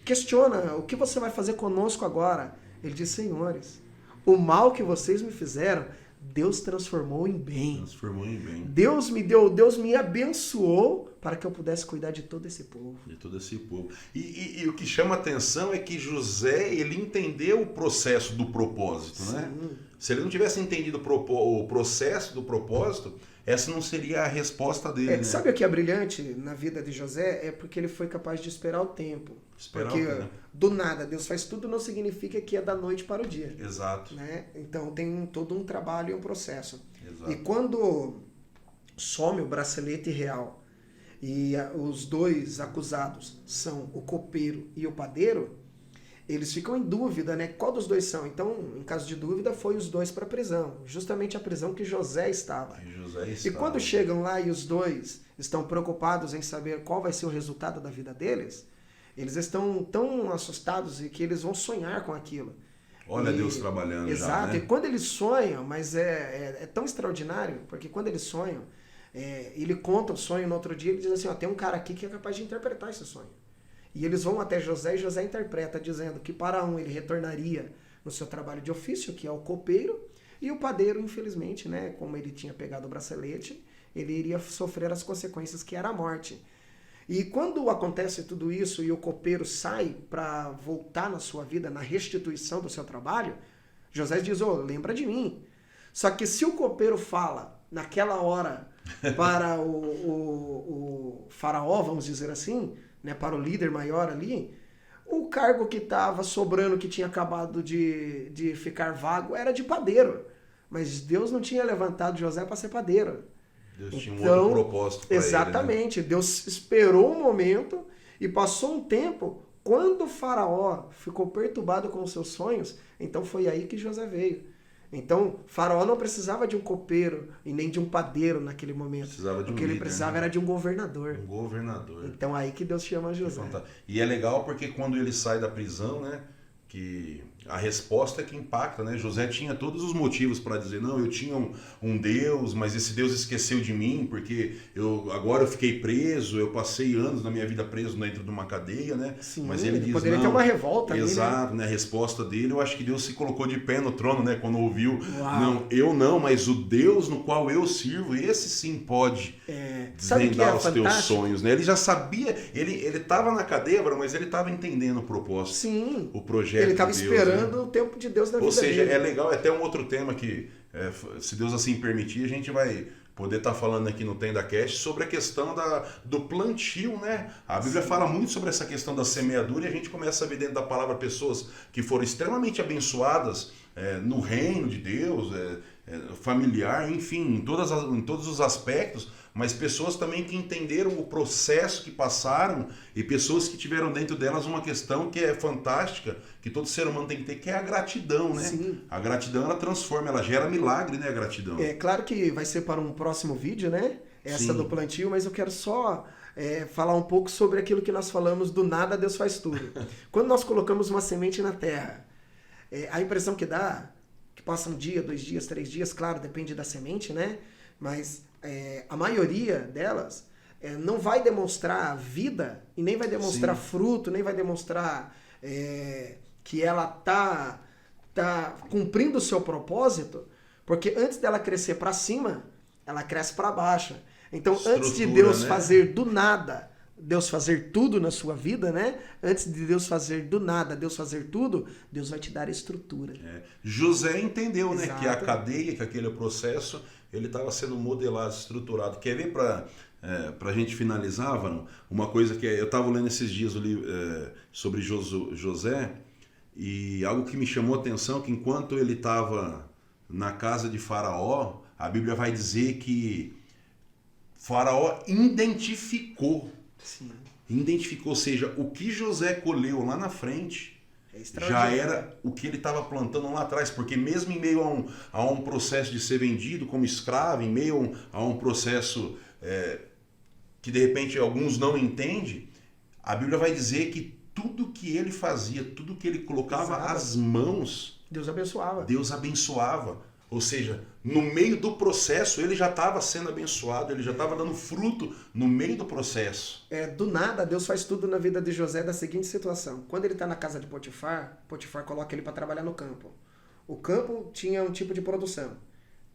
questiona, o que você vai fazer conosco agora? Ele diz, senhores, o mal que vocês me fizeram, Deus transformou em bem. Transformou em bem. Deus me abençoou para que eu pudesse cuidar de todo esse povo. De todo esse povo. E o que chama atenção é que José, ele entendeu o processo do propósito, Sim. né? Se ele não tivesse entendido o processo do propósito, essa não seria a resposta dele, né? Sabe o que é brilhante na vida de José? É porque ele foi capaz de esperar o tempo. Porque do nada, Deus faz tudo, não significa que é da noite para o dia. Exato. Né? Então tem todo um trabalho e um processo. Exato. E quando some o bracelete real e os dois acusados são o copeiro e o padeiro, eles ficam em dúvida, né? Qual dos dois são? Então, em caso de dúvida, foi os dois para a prisão. Justamente a prisão que José estava. E quando chegam lá e os dois estão preocupados em saber qual vai ser o resultado da vida deles, eles estão tão assustados e que eles vão sonhar com aquilo. Olha Deus trabalhando. Exato. Já, né? E quando eles sonham, mas é tão extraordinário, porque quando eles sonham, ele conta o sonho no outro dia, ele diz assim, tem um cara aqui que é capaz de interpretar esse sonho. E eles vão até José e José interpreta, dizendo que para um ele retornaria no seu trabalho de ofício, que é o copeiro, e o padeiro, infelizmente, né, como ele tinha pegado o bracelete, ele iria sofrer as consequências, que era a morte. E quando acontece tudo isso e o copeiro sai para voltar na sua vida, na restituição do seu trabalho, José diz, lembra de mim. Só que se o copeiro fala, naquela hora, para o faraó, vamos dizer assim, né, para o líder maior ali, o cargo que estava sobrando, que tinha acabado de ficar vago, era de padeiro. Mas Deus não tinha levantado José para ser padeiro. Deus tinha um outro propósito para ele, né? Exatamente. Deus esperou um momento e passou um tempo. Quando o faraó ficou perturbado com os seus sonhos, então foi aí que José veio. Então, Faraó não precisava de um copeiro e nem de um padeiro naquele momento. Precisava de um o que ele líder, precisava né? era de um governador. Um governador. Então, aí que Deus chama José. E é legal porque quando ele sai da prisão, né, que a resposta é que impacta, né? José tinha todos os motivos para dizer, não, eu tinha um Deus, mas esse Deus esqueceu de mim, porque agora eu fiquei preso, eu passei anos na minha vida preso dentro de uma cadeia, né? Sim, mas ele diz, poderia não, ter uma revolta ali, né? exato, né? A resposta dele, eu acho que Deus se colocou de pé no trono, né? Quando ouviu, Uau. não, eu não, mas o Deus no qual eu sirvo, esse sim pode Sabe o que desvendar é os teus fantástico? sonhos, né? Ele já sabia, ele estava na cadeia, mas ele estava entendendo o propósito, Sim. o projeto Ele estava de Deus, esperando né? o tempo de Deus na vida Ou seja, dele. é legal, é até um outro tema que, se Deus assim permitir, a gente vai poder estar falando aqui no TendaCast sobre a questão do plantio, né? A Bíblia fala muito sobre essa questão da semeadura e a gente começa a ver dentro da palavra pessoas que foram extremamente abençoadas no reino de Deus, familiar, enfim, em todos os aspectos, mas pessoas também que entenderam o processo que passaram e pessoas que tiveram dentro delas uma questão que é fantástica, que todo ser humano tem que ter, que é a gratidão, né? Sim. A gratidão, ela transforma, ela gera milagre, né, a gratidão. É claro que vai ser para um próximo vídeo, né? Essa Sim. do plantio, mas eu quero só falar um pouco sobre aquilo que nós falamos do nada Deus faz tudo. Quando nós colocamos uma semente na terra, a impressão que dá, que passa um dia, 2 dias, 3 dias, claro, depende da semente, né? Mas a maioria delas não vai demonstrar vida e nem vai demonstrar Sim. fruto, nem vai demonstrar que ela tá cumprindo o seu propósito, porque antes dela crescer para cima, ela cresce para baixo. Então, antes de Estrutura, Deus né? fazer do nada, Deus fazer tudo na sua vida, né? Antes de Deus fazer do nada, Deus fazer tudo, Deus vai te dar estrutura. José entendeu, né, Exato. que a cadeia, que aquele processo, ele estava sendo modelado, estruturado. Quer ver para a gente finalizar, Varão? Uma coisa que eu estava lendo esses dias sobre José, e algo que me chamou a atenção, que enquanto ele estava na casa de Faraó, a Bíblia vai dizer que Faraó identificou, Sim. ou seja, o que José colheu lá na frente É já extraordinário. era o que ele estava plantando lá atrás, porque mesmo em meio a um processo de ser vendido como escravo, em meio a um processo que de repente alguns não entendem, a Bíblia vai dizer que tudo que ele fazia, tudo que ele colocava Exato. as mãos, Deus abençoava. Deus abençoava. Ou seja, no meio do processo ele já estava sendo abençoado, ele já estava dando fruto no meio do processo. Do nada, Deus faz tudo na vida de José da seguinte situação. Quando ele está na casa de Potifar, Potifar coloca ele para trabalhar no campo. O campo tinha um tipo de produção.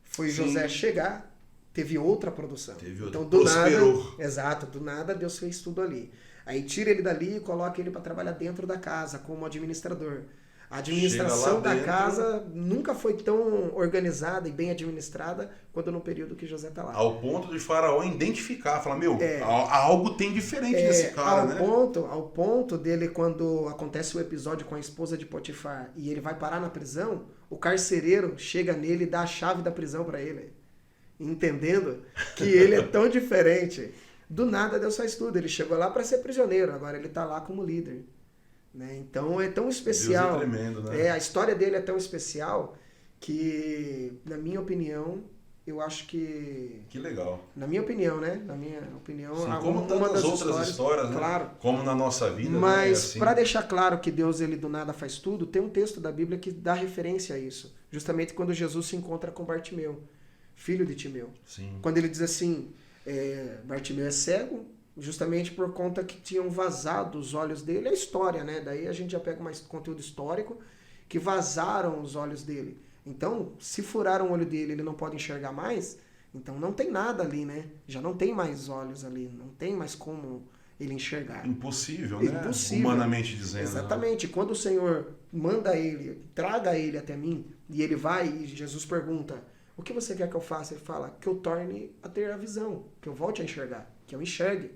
Foi Sim. José chegar, teve outra produção. Teve outra. Então, do Prosperou. nada, exato, do nada Deus fez tudo ali. Aí tira ele dali e coloca ele para trabalhar dentro da casa, como administrador. A administração Chega lá da dentro. casa nunca foi tão organizada e bem administrada quanto no período que José está lá. Ao ponto de Faraó identificar, falar, meu, algo tem diferente nesse cara, ao né? ponto dele, quando acontece o episódio com a esposa de Potifar e ele vai parar na prisão, o carcereiro chega nele e dá a chave da prisão para ele. Entendendo que ele é tão diferente. Do nada Deus faz tudo. Ele chegou lá para ser prisioneiro, agora ele está lá como líder. Né? Então é tão especial. Deus é tremendo, né? A história dele é tão especial que, na minha opinião, eu acho que... Que legal. Na minha opinião, né? Na minha opinião, Sim, uma como tantas das outras histórias, né? Claro. Como na nossa vida. Mas, né? Assim, para deixar claro que Deus ele do nada faz tudo, tem um texto da Bíblia que dá referência a isso. Justamente quando Jesus se encontra com Bartimeu, filho de Timeu. Sim. Quando ele diz assim, Bartimeu é cego, justamente por conta que tinham vazado os olhos dele. É história, né? Daí a gente já pega mais conteúdo histórico, que vazaram os olhos dele. Então, se furaram o olho dele, ele não pode enxergar mais, então não tem nada ali, né? Já não tem mais olhos ali, não tem mais como ele enxergar. Impossível, né? Impossível. Humanamente dizendo. Exatamente. Quando o Senhor manda ele, traga ele até mim, e ele vai, e Jesus pergunta, o que você quer que eu faça? Ele fala, que eu torne a ter a visão, que eu volte a enxergar, que eu enxergue.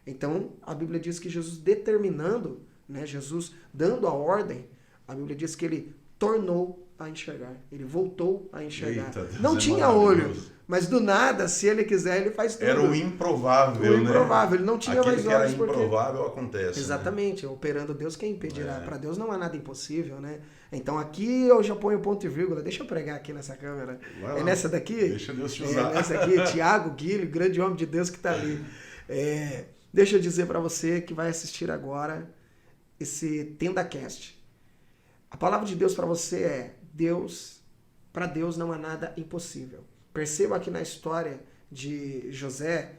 Então, a Bíblia diz que Jesus, determinando, né? Jesus dando a ordem, a Bíblia diz que ele tornou a enxergar. Ele voltou a enxergar. Eita, Deus, não tinha olho, mas do nada, se ele quiser, ele faz tudo. Era o improvável, o improvável, ele não tinha Aquilo mais que era olhos. improvável acontece. Exatamente, né? Operando Deus, quem impedirá? Para Deus não há nada impossível, né? Então aqui eu já ponho ponto e vírgula. Deixa eu pregar aqui nessa câmera. É nessa daqui? Deixa Deus te usar. É nessa aqui, Tiago Guilherme, grande homem de Deus que está ali. Deixa eu dizer para você que vai assistir agora esse TendaCast. A palavra de Deus para você é: para Deus não há nada impossível. Perceba que na história de José,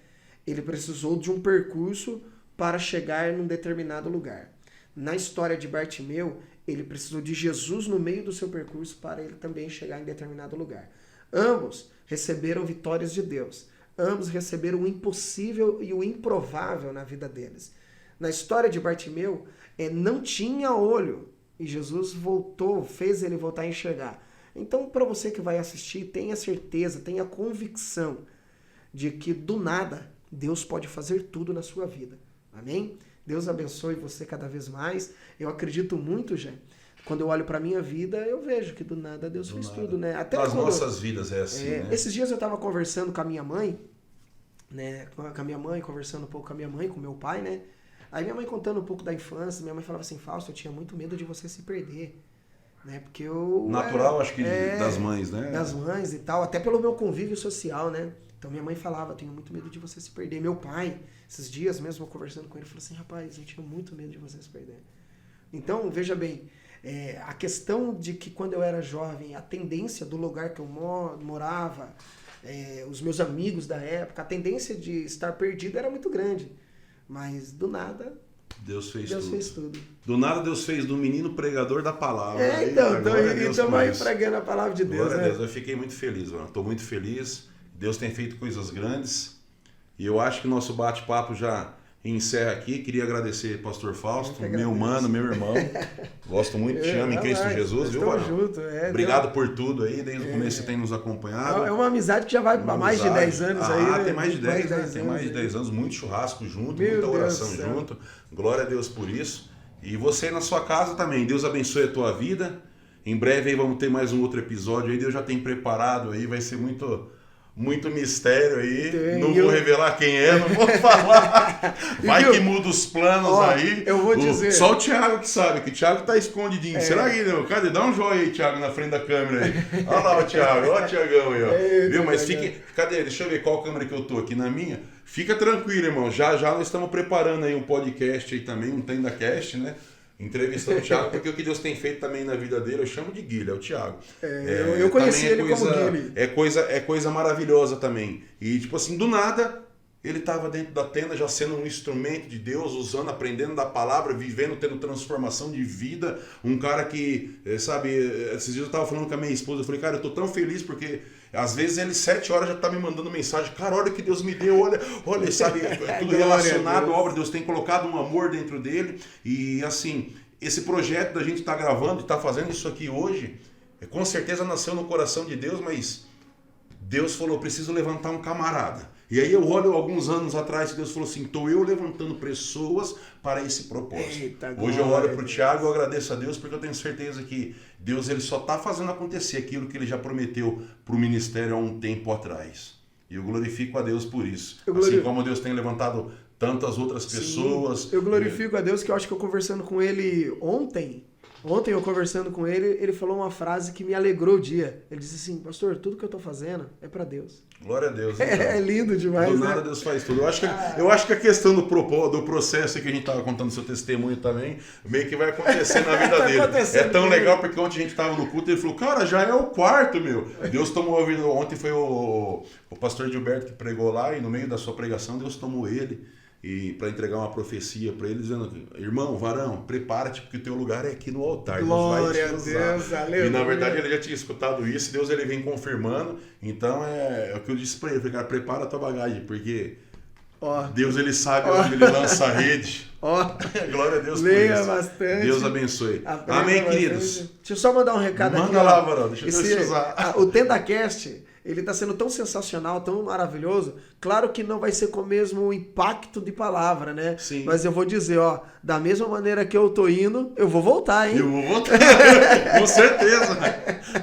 ele precisou de um percurso para chegar num determinado lugar. Na história de Bartimeu, ele precisou de Jesus no meio do seu percurso para ele também chegar em determinado lugar. Ambos receberam vitórias de Deus. Ambos receberam o impossível e o improvável na vida deles. Na história de Bartimeu, não tinha olho. E Jesus fez ele voltar a enxergar. Então, para você que vai assistir, tenha certeza, tenha convicção de que do nada Deus pode fazer tudo na sua vida. Amém? Deus abençoe você cada vez mais. Eu acredito muito, já. Quando eu olho para a minha vida, eu vejo que do nada Deus fez tudo, né? Até nas nossas vidas é assim, né? Esses dias eu estava conversando com a minha mãe, né? Com a minha mãe, conversando um pouco com a minha mãe, com meu pai, né? Aí minha mãe contando um pouco da infância, minha mãe falava assim: Fausto, eu tinha muito medo de você se perder, né? Porque eu... Natural, acho que das mães, né? Das mães e tal, até pelo meu convívio social, né? Então minha mãe falava: eu tenho muito medo de você se perder. Meu pai, esses dias mesmo, conversando com ele, falou assim: rapaz, eu tinha muito medo de você se perder. Então, veja bem, a questão de que quando eu era jovem, a tendência do lugar que eu morava, os meus amigos da época, a tendência de estar perdido era muito grande. Mas do nada, Deus fez tudo. Do nada Deus fez do menino pregador da palavra. Então estamos aí pregando a palavra de Deus. Glória a Deus, eu fiquei muito feliz, mano. Estou muito feliz. Deus tem feito coisas grandes. E eu acho que o nosso bate-papo já encerra aqui. Queria agradecer Pastor Fausto, meu mano, meu irmão. Gosto muito, te amo em Cristo Jesus, viu, Varão? Junto, Obrigado por tudo aí, desde o começo você tem nos acompanhado. É uma amizade que já vai há mais de 10 anos aí. Né? Tem mais de 10, né? Tem mais de 10 anos, muito churrasco junto, muita oração junto. Glória a Deus por isso. E você na sua casa também, Deus abençoe a tua vida. Em breve aí vamos ter mais um outro episódio aí, Deus já tem preparado aí, vai ser muito mistério aí, não vou revelar quem não vou falar. Vai que muda os planos aí. Eu vou dizer. Só o Thiago que sabe, que o Thiago tá escondidinho. Será que não? Cadê? Dá um joinha aí, Thiago, na frente da câmera aí. Olha lá o Thiago, olha o Thiagão aí, ó. Viu? Mas fique. Cadê? Deixa eu ver qual câmera que eu tô aqui, na minha. Fica tranquilo, irmão. Já nós estamos preparando aí um podcast aí também, um TendaCast, né? Entrevistando o Thiago, porque o que Deus tem feito também na vida dele, eu chamo de Guilherme, é o Thiago. Eu conheci ele como Guilherme. É coisa maravilhosa também. E tipo assim, do nada, ele estava dentro da tenda já sendo um instrumento de Deus, usando, aprendendo da palavra, vivendo, tendo transformação de vida. Um cara que, sabe, esses dias eu estava falando com a minha esposa, eu falei: cara, eu tô tão feliz porque às vezes ele 7 horas já tá me mandando mensagem: cara, olha o que Deus me deu, olha, sabe, é tudo relacionado à obra, Deus tem colocado um amor dentro dele. E assim, esse projeto da gente tá gravando e tá fazendo isso aqui hoje, com certeza nasceu no coração de Deus, mas Deus falou: preciso levantar um camarada. E aí eu olho alguns anos atrás, Deus falou assim: estou eu levantando pessoas para esse propósito. Eita, hoje eu olho para o Thiago e eu agradeço a Deus, porque eu tenho certeza que Deus ele só está fazendo acontecer aquilo que ele já prometeu para o ministério há um tempo atrás. E eu glorifico a Deus por isso. Assim como Deus tem levantado tantas outras pessoas. Sim, eu glorifico a Deus, que eu acho que eu conversando com ele ontem eu conversando com ele, ele falou uma frase que me alegrou o dia. Ele disse assim: pastor, tudo que eu estou fazendo é para Deus. Glória a Deus. Então. É lindo demais, do nada Deus faz tudo. Eu acho que a questão do processo que a gente estava contando seu testemunho também, meio que vai acontecer na vida dele. É tão legal porque ontem a gente estava no culto e ele falou: cara, já é o quarto, meu. Deus tomou a vida. Ontem foi o pastor Gilberto que pregou lá, e no meio da sua pregação Deus tomou ele e para entregar uma profecia para ele, dizendo: irmão, varão, prepara-te, porque o teu lugar é aqui no altar. Glória a Deus, aleluia. E na verdade ele já tinha escutado isso, Deus ele vem confirmando. Então é o que eu disse para ele: falei, cara, prepara a tua bagagem, porque Deus ele sabe onde ele lança a rede. Glória a Deus por isso. Bastante. Deus abençoe. Amém, queridos. Deixa eu só mandar um recado aqui. Manda lá, varão, deixa eu te usar. O TendaCast ele está sendo tão sensacional, tão maravilhoso. Claro que não vai ser com o mesmo impacto de palavra, né? Sim. Mas eu vou dizer, ó, da mesma maneira que eu tô indo, eu vou voltar, hein? Eu vou voltar, com certeza.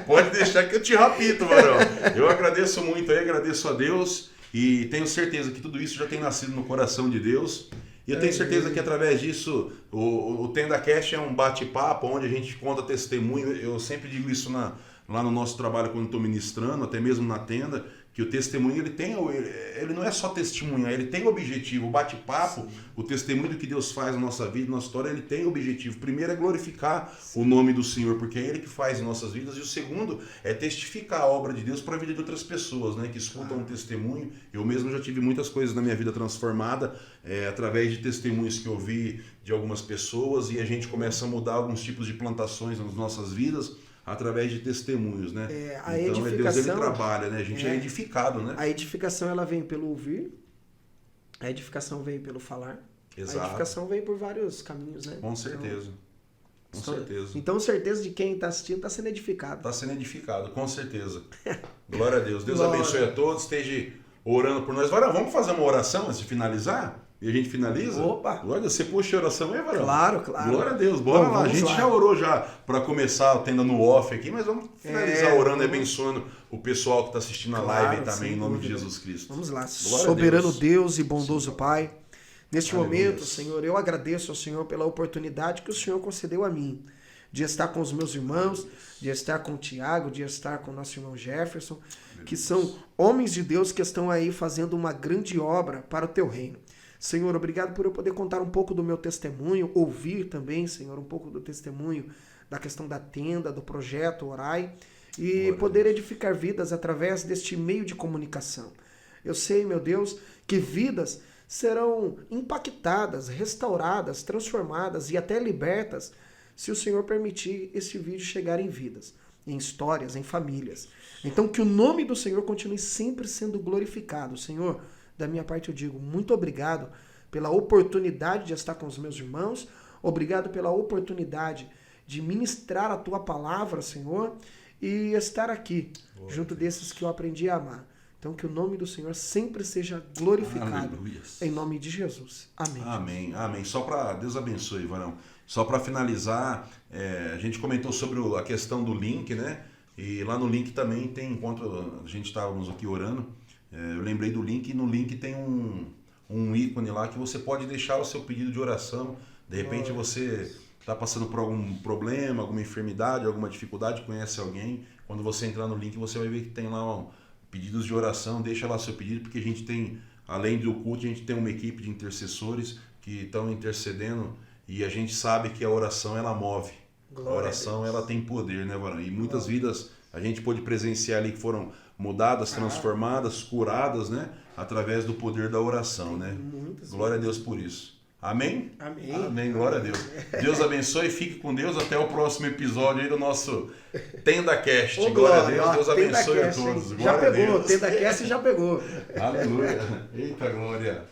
Pode deixar que eu te repito, varão. Eu agradeço muito aí, agradeço a Deus e tenho certeza que tudo isso já tem nascido no coração de Deus. E eu tenho certeza que através disso, o TendaCast é um bate-papo onde a gente conta testemunho. Eu sempre digo isso lá no nosso trabalho quando estou ministrando, até mesmo na tenda, que o testemunho ele não é só testemunhar, ele tem objetivo. O bate-papo, o testemunho do que Deus faz na nossa vida, na nossa história, ele tem objetivo. Primeiro é glorificar o nome do Senhor, porque é Ele que faz em nossas vidas. E o segundo é testificar a obra de Deus para a vida de outras pessoas, né, que escutam um testemunho. Eu mesmo já tive muitas coisas na minha vida transformada através de testemunhos que eu vi de algumas pessoas, e a gente começa a mudar alguns tipos de plantações nas nossas vidas através de testemunhos, né? Então Deus, ele trabalha, né? A gente é edificado, né? A edificação, ela vem pelo ouvir, a edificação vem pelo falar, Exato. A edificação vem por vários caminhos, né? Com certeza. Com certeza. Então, certeza de quem está assistindo está sendo edificado. Está sendo edificado, com certeza. Glória a Deus. Deus Glória. abençoe a todos, esteja orando por nós. Varão, vamos fazer uma oração antes de finalizar? E a gente finaliza? Opa! Glória, você puxa a oração aí, Varão? Claro, claro. Glória a Deus, bora Bom, lá. A vamos gente lá. já orou já para começar a tenda no off aqui, mas vamos finalizar orando e abençoando o pessoal que está assistindo a Claro, live também, sem em nome de dúvida. Jesus Cristo. Vamos lá. Glória a Soberano Deus. Deus e bondoso Pai, neste Aleluia. momento, Senhor, eu agradeço ao Senhor pela oportunidade que o Senhor concedeu a mim de estar com os meus irmãos, de estar com o Tiago, de estar com o nosso irmão Jefferson, que são homens de Deus que estão aí fazendo uma grande obra para o teu reino. Senhor, obrigado por eu poder contar um pouco do meu testemunho, ouvir também, Senhor, um pouco do testemunho da questão da tenda, do projeto Orai, e poder edificar vidas através deste meio de comunicação. Eu sei, meu Deus, que vidas serão impactadas, restauradas, transformadas e até libertas se o Senhor permitir esse vídeo chegar em vidas, em histórias, em famílias. Então, que o nome do Senhor continue sempre sendo glorificado. Senhor, da minha parte eu digo muito obrigado pela oportunidade de estar com os meus irmãos, obrigado pela oportunidade de ministrar a Tua palavra, Senhor, e estar aqui, junto desses que eu aprendi a amar. Então, que o nome do Senhor sempre seja glorificado. Aleluia. Em nome de Jesus. Amém. Amém, amém. Só para Deus abençoe, Varão. Só para finalizar, a gente comentou sobre a questão do link, né? E lá no link também tem, enquanto a gente estávamos aqui orando, eu lembrei do link, e no link tem um ícone lá que você pode deixar o seu pedido de oração. De repente você está passando por algum problema, alguma enfermidade, alguma dificuldade, conhece alguém. Quando você entrar no link, você vai ver que tem lá pedidos de oração. Deixa lá seu pedido, porque a gente tem, além do culto, a gente tem uma equipe de intercessores que estão intercedendo, e a gente sabe que a oração, ela move. Glória a oração, ela tem poder, né, Varão? E muitas vidas a gente pôde presenciar ali que foram mudadas, transformadas, curadas, né? Através do poder da oração, né? Glória a Deus por isso. Amém? Amém. Amém, glória a Deus. Deus abençoe, fique com Deus. Até o próximo episódio aí do nosso TendaCast. Ô, Glória a Deus, ó, Deus abençoe a TendaCast, todos. hein? Já Glória a pegou, Deus. TendaCast já pegou. Aleluia. Eita glória.